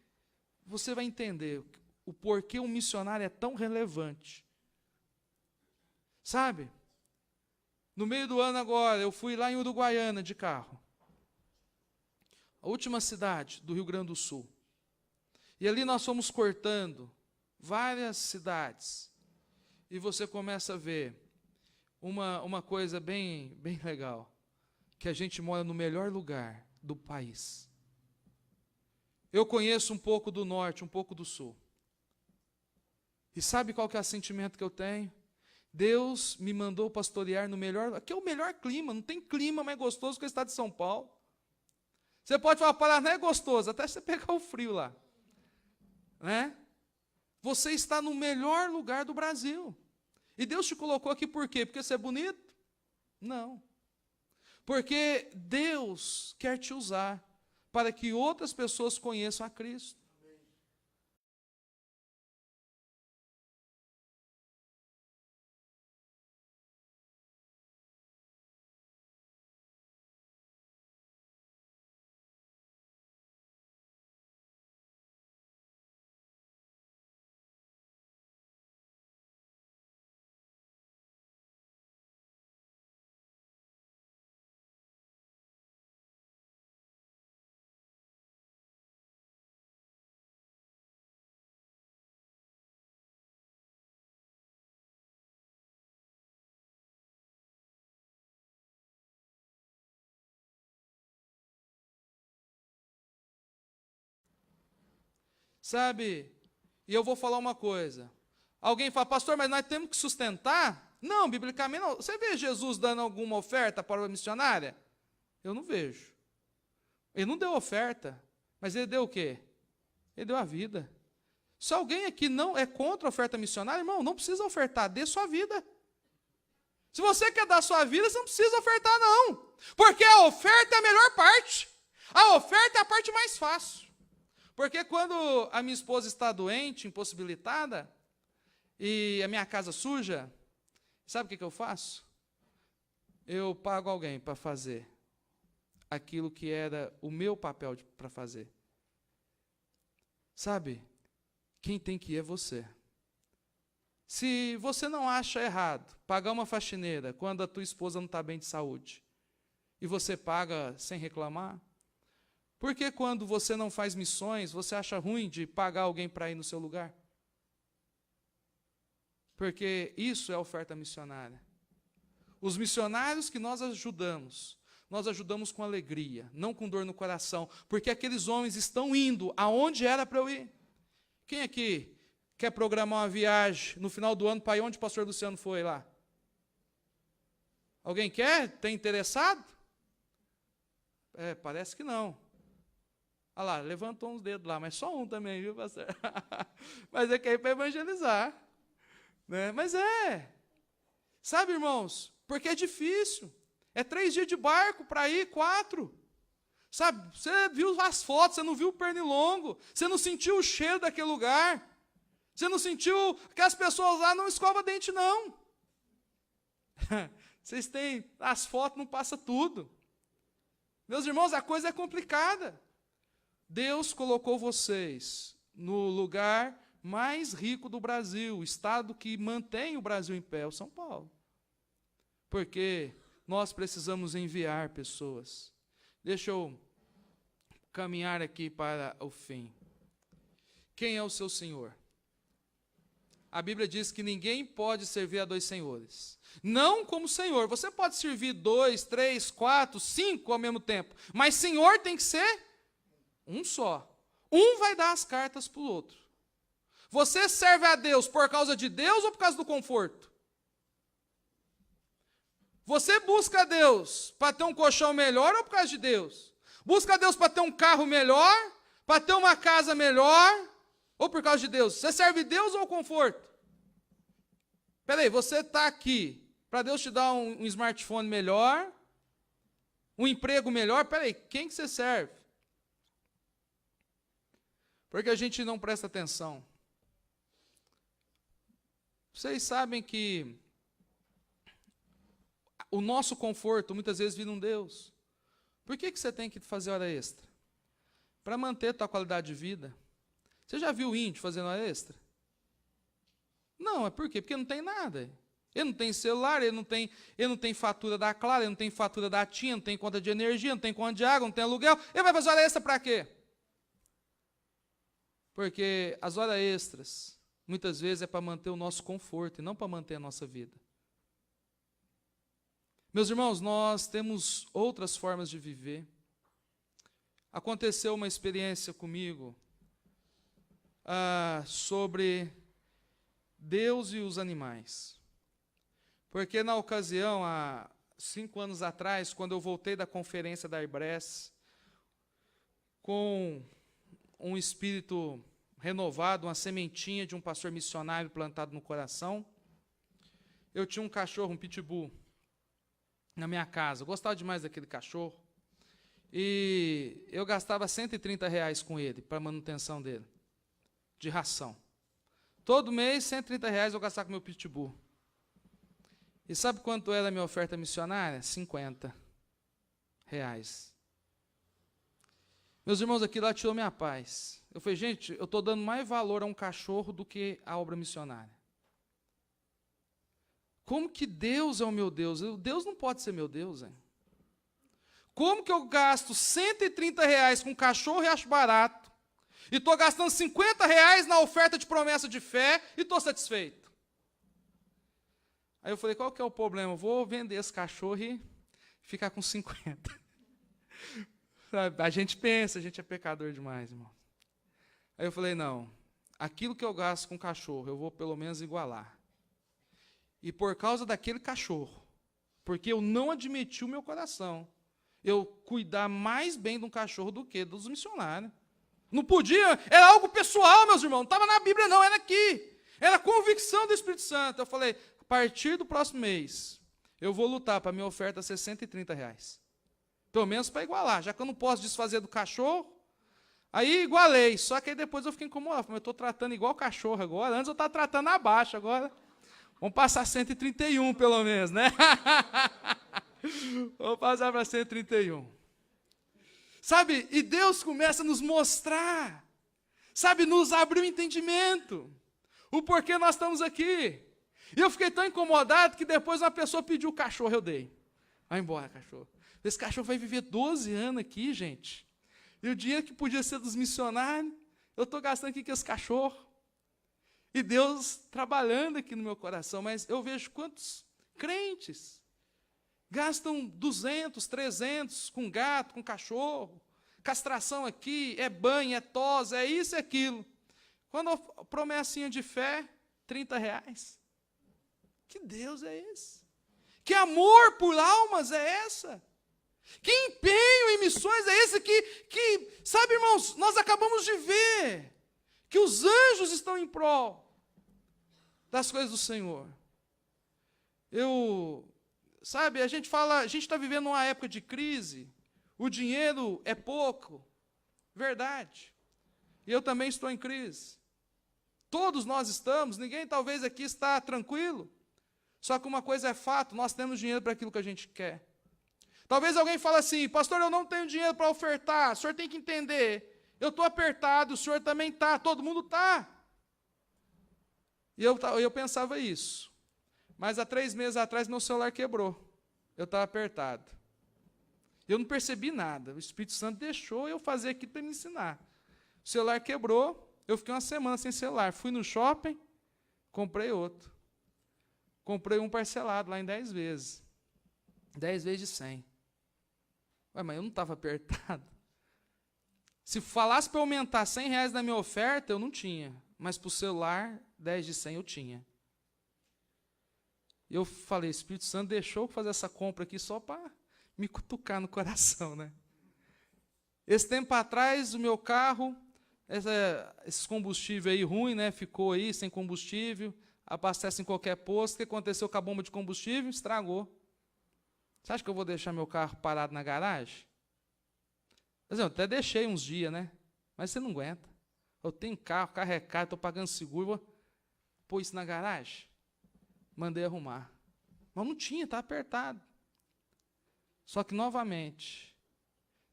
você vai entender o porquê um missionário é tão relevante. Sabe? No meio do ano agora, eu fui lá em Uruguaiana de carro. A última cidade do Rio Grande do Sul. E ali nós fomos cortando várias cidades. E você começa a ver uma coisa bem legal. Que a gente mora no melhor lugar do país. Eu conheço um pouco do norte, um pouco do sul. E sabe qual que é o sentimento que eu tenho? Deus me mandou pastorear no melhor... Aqui é o melhor clima, não tem clima mais gostoso que o estado de São Paulo. Você pode falar, Paraná é gostoso, até você pegar o frio lá. Né? Você está no melhor lugar do Brasil. E Deus te colocou aqui por quê? Porque você é bonito? Não. Porque Deus quer te usar para que outras pessoas conheçam a Cristo. Sabe? E eu vou falar uma coisa. Alguém fala, pastor, mas nós temos que sustentar? Não, biblicamente não. Você vê Jesus dando alguma oferta para a missionária? Eu não vejo. Ele não deu oferta, mas ele deu o quê? Ele deu a vida. Se alguém aqui não é contra a oferta missionária, irmão, não precisa ofertar, dê sua vida. Se você quer dar sua vida, você não precisa ofertar, não. Porque a oferta é a melhor parte. A oferta é a parte mais fácil. Porque quando a minha esposa está doente, impossibilitada, e a minha casa suja, sabe o que eu faço? Eu pago alguém para fazer aquilo que era o meu papel para fazer. Sabe? Quem tem que ir é você. Se você não acha errado pagar uma faxineira quando a tua esposa não está bem de saúde, e você paga sem reclamar, por que quando você não faz missões, você acha ruim de pagar alguém para ir no seu lugar? Porque isso é oferta missionária. Os missionários que nós ajudamos com alegria, não com dor no coração, porque aqueles homens estão indo aonde era para eu ir. Quem aqui quer programar uma viagem no final do ano para ir onde o pastor Luciano foi lá? Alguém quer? Tem interessado? Parece que não. Olha lá, levantou uns dedos lá, mas só um também, viu, pastor? Mas é que aí para evangelizar. Né? Mas sabe, irmãos, porque é difícil. É 3 dias de barco para ir, 4. Sabe, você viu as fotos, você não viu o pernilongo, você não sentiu o cheiro daquele lugar, você não sentiu que as pessoas lá não escovam dente, não. Vocês têm, as fotos não passa tudo. Meus irmãos, a coisa é complicada. Deus colocou vocês no lugar mais rico do Brasil, o estado que mantém o Brasil em pé, o São Paulo. Porque nós precisamos enviar pessoas. Deixa eu caminhar aqui para o fim. Quem é o seu Senhor? A Bíblia diz que ninguém pode servir a 2 senhores. Não como Senhor. Você pode servir 2, 3, 4, 5 ao mesmo tempo. Mas Senhor tem que ser um só. Um vai dar as cartas para o outro. Você serve a Deus por causa de Deus ou por causa do conforto? Você busca a Deus para ter um colchão melhor ou por causa de Deus? Busca a Deus para ter um carro melhor, para ter uma casa melhor, ou por causa de Deus? Você serve Deus ou o conforto? Espera aí, você está aqui para Deus te dar um smartphone melhor, um emprego melhor? Espera aí, quem que você serve? Porque a gente não presta atenção. Vocês sabem que o nosso conforto muitas vezes vira um Deus. Por que você tem que fazer hora extra? Para manter a tua qualidade de vida. Você já viu o índio fazendo hora extra? Não, é por quê? Porque não tem nada. Ele não tem celular, ele não tem fatura da Claro, ele não tem fatura da TIM, não tem conta de energia, não tem conta de água, não tem aluguel. Ele vai fazer hora extra para quê? Porque as horas extras, muitas vezes, é para manter o nosso conforto e não para manter a nossa vida. Meus irmãos, nós temos outras formas de viver. Aconteceu uma experiência comigo sobre Deus e os animais. Porque na ocasião, há 5 anos atrás, quando eu voltei da conferência da Airbres, com um espírito renovado, uma sementinha de um pastor missionário plantado no coração, eu tinha um cachorro, um pitbull, na minha casa. Eu gostava demais daquele cachorro. E eu gastava R$130 com ele, para a manutenção dele, de ração. Todo mês, R$130 eu gastava com meu pitbull. E sabe quanto era a minha oferta missionária? R$50. Meus irmãos, aquilo lá tirou minha paz. Eu falei, gente, eu estou dando mais valor a um cachorro do que a obra missionária. Como que Deus é o meu Deus? Deus não pode ser meu Deus, hein? Como que eu gasto R$130 com um cachorro e acho barato, e estou gastando R$50 na oferta de promessa de fé e estou satisfeito? Aí eu falei, qual que é o problema? Eu vou vender esse cachorro e ficar com 50. A gente pensa, a gente é pecador demais, irmão. Aí eu falei, não, aquilo que eu gasto com cachorro, eu vou pelo menos igualar. E por causa daquele cachorro, porque eu não admiti o meu coração, eu cuidar mais bem de um cachorro do que dos missionários. Não podia, era algo pessoal, meus irmãos, não estava na Bíblia não, era aqui. Era convicção do Espírito Santo. Eu falei, a partir do próximo mês, eu vou lutar para a minha oferta ser R$130. Pelo menos para igualar, já que eu não posso desfazer do cachorro. Aí igualei, só que aí depois eu fiquei incomodado. Falei, eu estou tratando igual cachorro agora, antes eu estava tratando abaixo, agora vamos passar 131 pelo menos, né? Vamos passar para 131. Sabe, e Deus começa a nos mostrar, sabe, nos abrir o entendimento, o porquê nós estamos aqui. E eu fiquei tão incomodado que depois uma pessoa pediu o cachorro, eu dei. Vai embora, cachorro. Esse cachorro vai viver 12 anos aqui, gente. E o dinheiro que podia ser dos missionários, eu estou gastando aqui com esse cachorro. E Deus trabalhando aqui no meu coração, mas eu vejo quantos crentes gastam 200, 300 com gato, com cachorro, castração aqui, é banho, é tosa, é isso e aquilo. Quando a promessinha de fé, R$30. Que Deus é esse? Que amor por almas é essa? Que empenho em missões é esse que, sabe, irmãos, nós acabamos de ver que os anjos estão em prol das coisas do Senhor. Sabe, a gente está vivendo uma época de crise, o dinheiro é pouco, verdade. E eu também estou em crise. Todos nós estamos, ninguém talvez aqui está tranquilo. Só que uma coisa é fato, nós temos dinheiro para aquilo que a gente quer. Talvez alguém fale assim, pastor, eu não tenho dinheiro para ofertar, o senhor tem que entender, eu estou apertado, o senhor também está, todo mundo está. E eu pensava isso. Mas há 3 meses atrás meu celular quebrou, eu estava apertado. Eu não percebi nada, o Espírito Santo deixou eu fazer aquilo para me ensinar. O celular quebrou, eu fiquei uma semana sem celular, fui no shopping, comprei outro. Comprei um parcelado lá em 10 vezes. 10 vezes de 100. Ué, mas eu não estava apertado. Se falasse para aumentar R$100 na minha oferta, eu não tinha. mas para o celular, 10 de 100 eu tinha. E eu falei, Espírito Santo deixou eu fazer essa compra aqui só para me cutucar no coração, né? Esse tempo atrás, o meu carro, esses combustíveis aí ruim, né? Ficou aí sem combustível, abastece em qualquer posto. O que aconteceu com a bomba de combustível? Estragou. Você acha que eu vou deixar meu carro parado na garagem? Eu até deixei uns dias, né? Mas você não aguenta. Eu tenho carro, carro é caro, estou pagando seguro, vou pôr isso na garagem. Mandei arrumar. Mas não tinha, está apertado. Só que, novamente,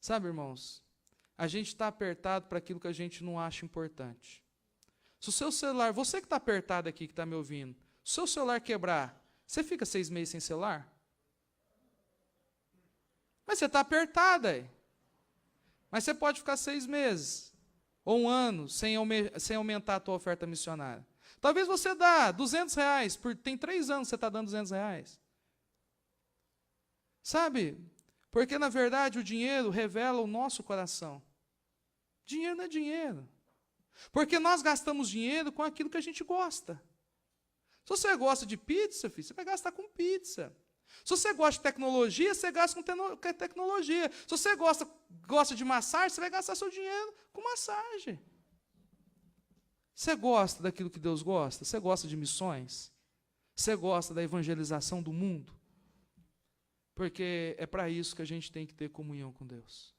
sabe, irmãos, a gente está apertado para aquilo que a gente não acha importante. Se o seu celular, você que está apertado aqui, que está me ouvindo, se o seu celular quebrar, você fica 6 meses sem celular? Mas você está apertado aí. Mas você pode ficar 6 meses, ou 1 ano, sem aumentar a tua oferta missionária. Talvez você dá R$200, tem 3 anos que você está dando R$200. Sabe? Porque, na verdade, o dinheiro revela o nosso coração. Dinheiro não é dinheiro. Porque nós gastamos dinheiro com aquilo que a gente gosta. Se você gosta de pizza, filho, você vai gastar com pizza. Se você gosta de tecnologia, você gasta com tecnologia. Se você gosta de massagem, você vai gastar seu dinheiro com massagem. Você gosta daquilo que Deus gosta? Você gosta de missões? Você gosta da evangelização do mundo? Porque é para isso que a gente tem que ter comunhão com Deus.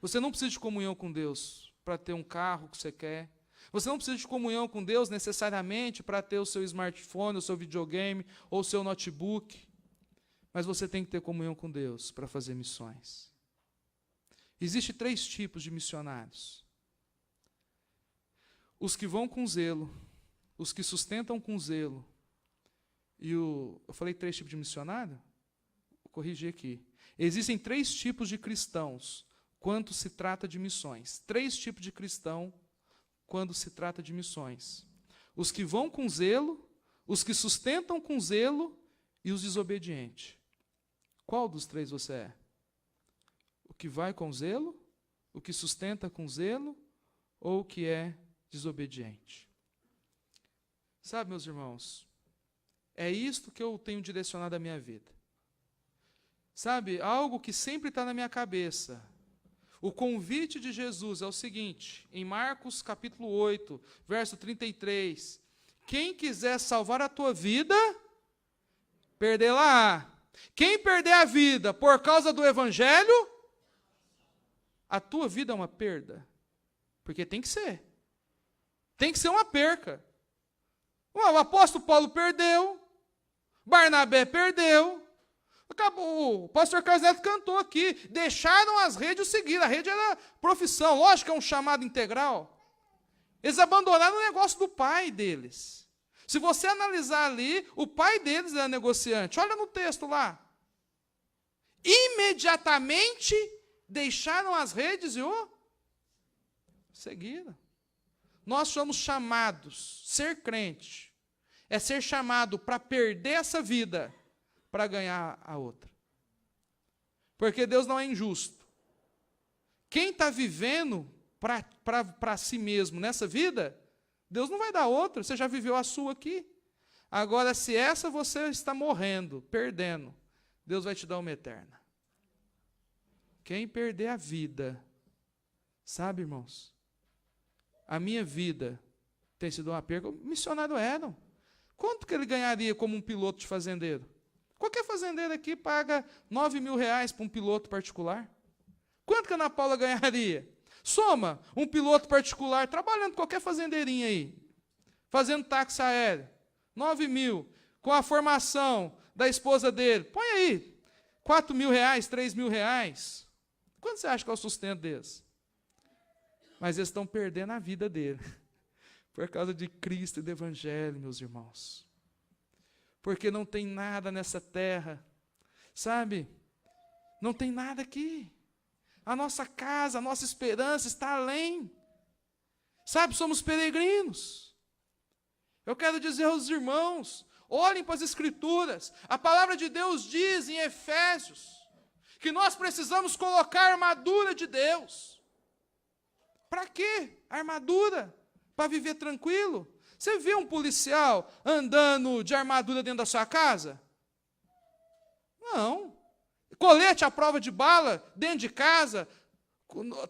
Você não precisa de comunhão com Deus para ter um carro que você quer. Você não precisa de comunhão com Deus necessariamente para ter o seu smartphone, o seu videogame ou o seu notebook. Mas você tem que ter comunhão com Deus para fazer missões. Existem 3 tipos de missionários. Os que vão com zelo, os que sustentam com zelo, eu falei 3 tipos de missionário? Vou corrigir aqui. Existem 3 tipos de cristãos quando se trata de missões. 3 tipos de cristão quando se trata de missões. Os que vão com zelo, os que sustentam com zelo e os desobedientes. Qual dos 3 você é? O que vai com zelo, o que sustenta com zelo ou o que é desobediente? Sabe, meus irmãos, é isto que eu tenho direcionado a minha vida. Sabe, algo que sempre está na minha cabeça. O convite de Jesus é o seguinte, em Marcos capítulo 8, verso 33. Quem quiser salvar a tua vida, perdê-la-á. Quem perder a vida por causa do evangelho, a tua vida é uma perda. Porque tem que ser. Tem que ser uma perca. O apóstolo Paulo perdeu, Barnabé perdeu, acabou, o pastor Carlos Neto cantou aqui, deixaram as redes e seguiram. A rede era profissão, lógico que é um chamado integral. Eles abandonaram o negócio do pai deles. Se você analisar ali, o pai deles era negociante. Olha no texto lá. Imediatamente deixaram as redes e o seguiram. Nós somos chamados, ser crente, é ser chamado para perder essa vida, para ganhar a outra. Porque Deus não é injusto. Quem está vivendo para si mesmo nessa vida, Deus não vai dar outra, você já viveu a sua aqui. Agora, se essa você está morrendo, perdendo, Deus vai te dar uma eterna. Quem perder a vida, sabe, irmãos? A minha vida tem sido uma perca. O missionário era. Quanto que ele ganharia como um piloto de fazendeiro? Qualquer fazendeiro aqui paga R$9.000 para um piloto particular. Quanto que a Ana Paula ganharia? Soma um piloto particular, trabalhando em qualquer fazendeirinha aí, fazendo táxi aéreo, 9 mil, com a formação da esposa dele, põe aí, R$4.000, R$3.000. Quanto você acha que é o sustento deles? Mas eles estão perdendo a vida dele, por causa de Cristo e do Evangelho, meus irmãos. Porque não tem nada nessa terra, sabe? Não tem nada aqui. A nossa casa, a nossa esperança está além. Sabe, somos peregrinos. Eu quero dizer aos irmãos, olhem para as Escrituras. A palavra de Deus diz em Efésios que nós precisamos colocar a armadura de Deus. Para quê? A armadura? para viver tranquilo. Você vê um policial andando de armadura dentro da sua casa? Não. Colete à prova de bala dentro de casa,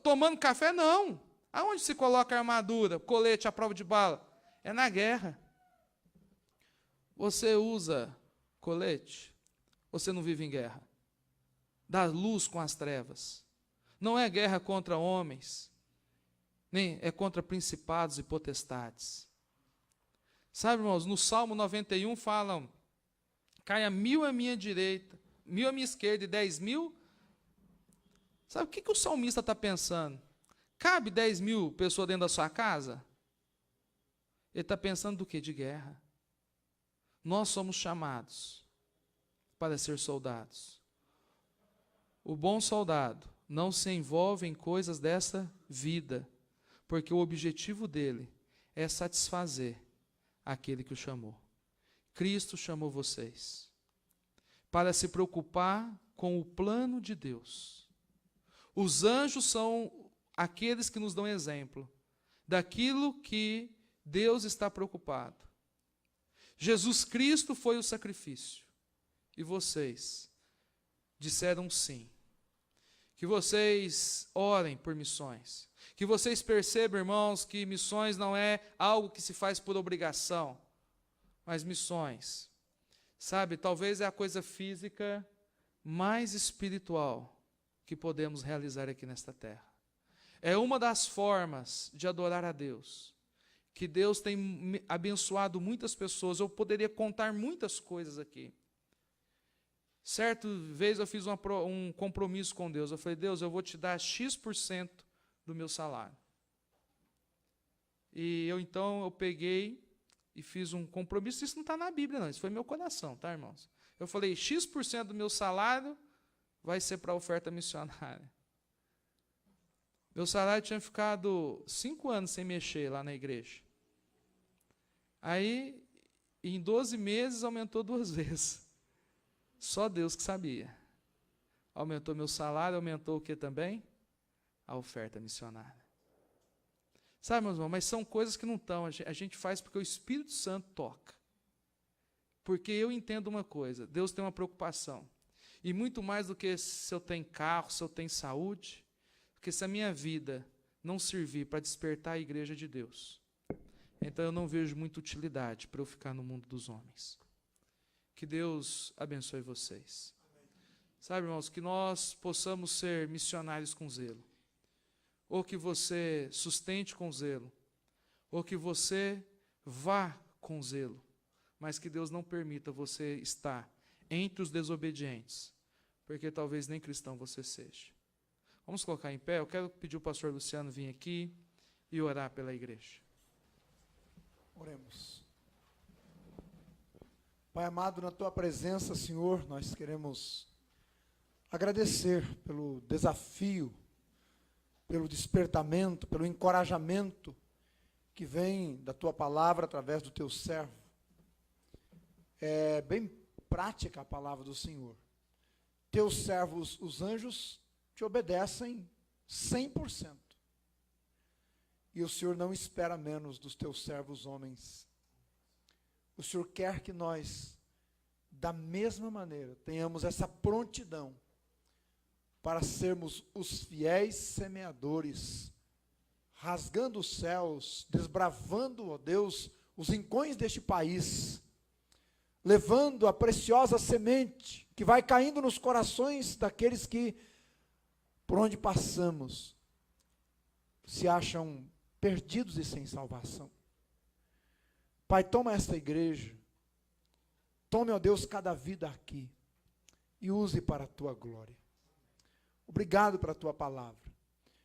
tomando café? Não. Aonde se coloca a armadura, colete à prova de bala? É na guerra. Você usa colete? Você não vive em guerra. Dá luz com as trevas. Não é guerra contra homens, nem é contra principados e potestades. Sabe, irmãos, no Salmo 91 falam, caia 1000 à minha direita, 1000 à minha esquerda e 10.000. Sabe o que o salmista está pensando? Cabe 10.000 pessoas dentro da sua casa? Ele está pensando do quê? De guerra. Nós somos chamados para ser soldados. O bom soldado não se envolve em coisas dessa vida, porque o objetivo dele é satisfazer aquele que o chamou. Cristo chamou vocês para se preocupar com o plano de Deus. Os anjos são aqueles que nos dão exemplo daquilo que Deus está preocupado. Jesus Cristo foi o sacrifício. E vocês disseram sim. Que vocês orem por missões. Que vocês percebam, irmãos, que missões não é algo que se faz por obrigação. Mas missões, sabe, talvez é a coisa física mais espiritual que podemos realizar aqui nesta terra. É uma das formas de adorar a Deus. Que Deus tem abençoado muitas pessoas. Eu poderia contar muitas coisas aqui. Certa vez eu fiz um compromisso com Deus. Eu falei, Deus, eu vou te dar X% do meu salário. E então eu peguei e fiz um compromisso. Isso não está na Bíblia, não. Isso foi meu coração, tá, irmãos? Eu falei, X% do meu salário vai ser para a oferta missionária. Meu salário tinha ficado 5 anos sem mexer lá na igreja. Aí, em 12 meses, aumentou 2 vezes. Só Deus que sabia. Aumentou meu salário, aumentou o que também? A oferta missionária. Sabe, meus irmãos, mas são coisas que não estão. A gente faz porque o Espírito Santo toca. Porque eu entendo uma coisa, Deus tem uma preocupação. E muito mais do que se eu tenho carro, se eu tenho saúde, porque se a minha vida não servir para despertar a igreja de Deus, então eu não vejo muita utilidade para eu ficar no mundo dos homens. Que Deus abençoe vocês. Sabe, irmãos, que nós possamos ser missionários com zelo. Ou que você sustente com zelo. Ou que você vá com zelo. Mas que Deus não permita você estar entre os desobedientes. Porque talvez nem cristão você seja. Vamos colocar em pé. Eu quero pedir o pastor Luciano vir aqui e orar pela igreja. Oremos. Pai amado, na Tua presença, Senhor, nós queremos agradecer pelo desafio, pelo despertamento, pelo encorajamento que vem da Tua palavra através do Teu servo. É bem prática a palavra do Senhor. Teus servos, os anjos, te obedecem 100%. E o Senhor não espera menos dos Teus servos homens. O Senhor quer que nós, da mesma maneira, tenhamos essa prontidão para sermos os fiéis semeadores, rasgando os céus, desbravando, ó Deus, os rincões deste país, levando a preciosa semente que vai caindo nos corações daqueles que, por onde passamos, se acham perdidos e sem salvação. Pai, toma esta igreja, tome, ó Deus, cada vida aqui e use para a Tua glória. Obrigado pela Tua palavra.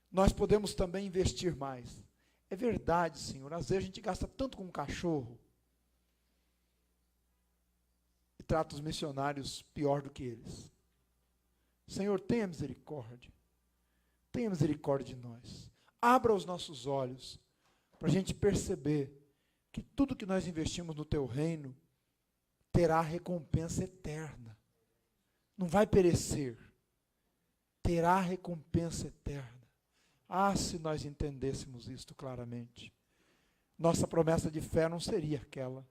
Nós podemos também investir mais. É verdade, Senhor, às vezes a gente gasta tanto com um cachorro e trata os missionários pior do que eles. Senhor, tenha misericórdia. Tenha misericórdia de nós. Abra os nossos olhos para a gente perceber que tudo que nós investimos no Teu reino terá recompensa eterna. Não vai perecer. Terá recompensa eterna. Ah, se nós entendêssemos isto claramente. nossa promessa de fé não seria aquela.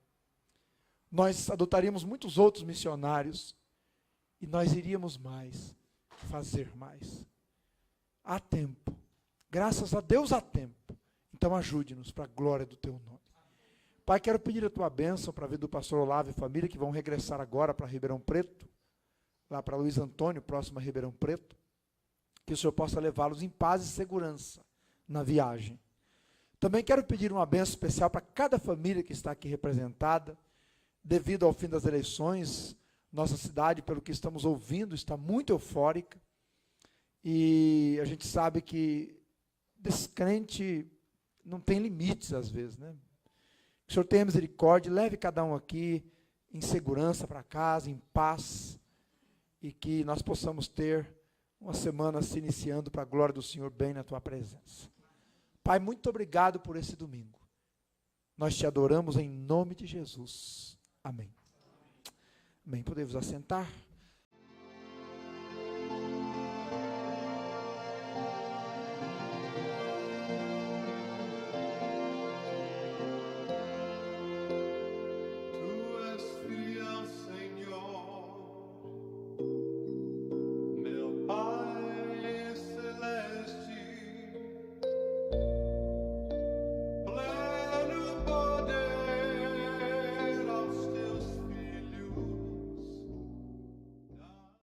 Nós adotaríamos muitos outros missionários e nós iríamos mais, fazer mais. Há tempo. Graças a Deus há tempo. Então ajude-nos para a glória do teu nome. Pai, quero pedir a tua bênção para a vida do pastor Olavo e família, que vão regressar agora para Ribeirão Preto, lá para Luiz Antônio, próximo a Ribeirão Preto, que o Senhor possa levá-los em paz e segurança na viagem. Também quero pedir uma bênção especial para cada família que está aqui representada, devido ao fim das eleições. Nossa cidade, pelo que estamos ouvindo, está muito eufórica, e a gente sabe que descrente não tem limites às vezes, né? Que o Senhor tenha misericórdia, leve cada um aqui em segurança para casa, em paz, e que nós possamos ter uma semana se iniciando para a glória do Senhor, bem na tua presença. Pai, muito obrigado por esse domingo. Nós te adoramos em nome de Jesus. Amém. Amém. Podemos assentar?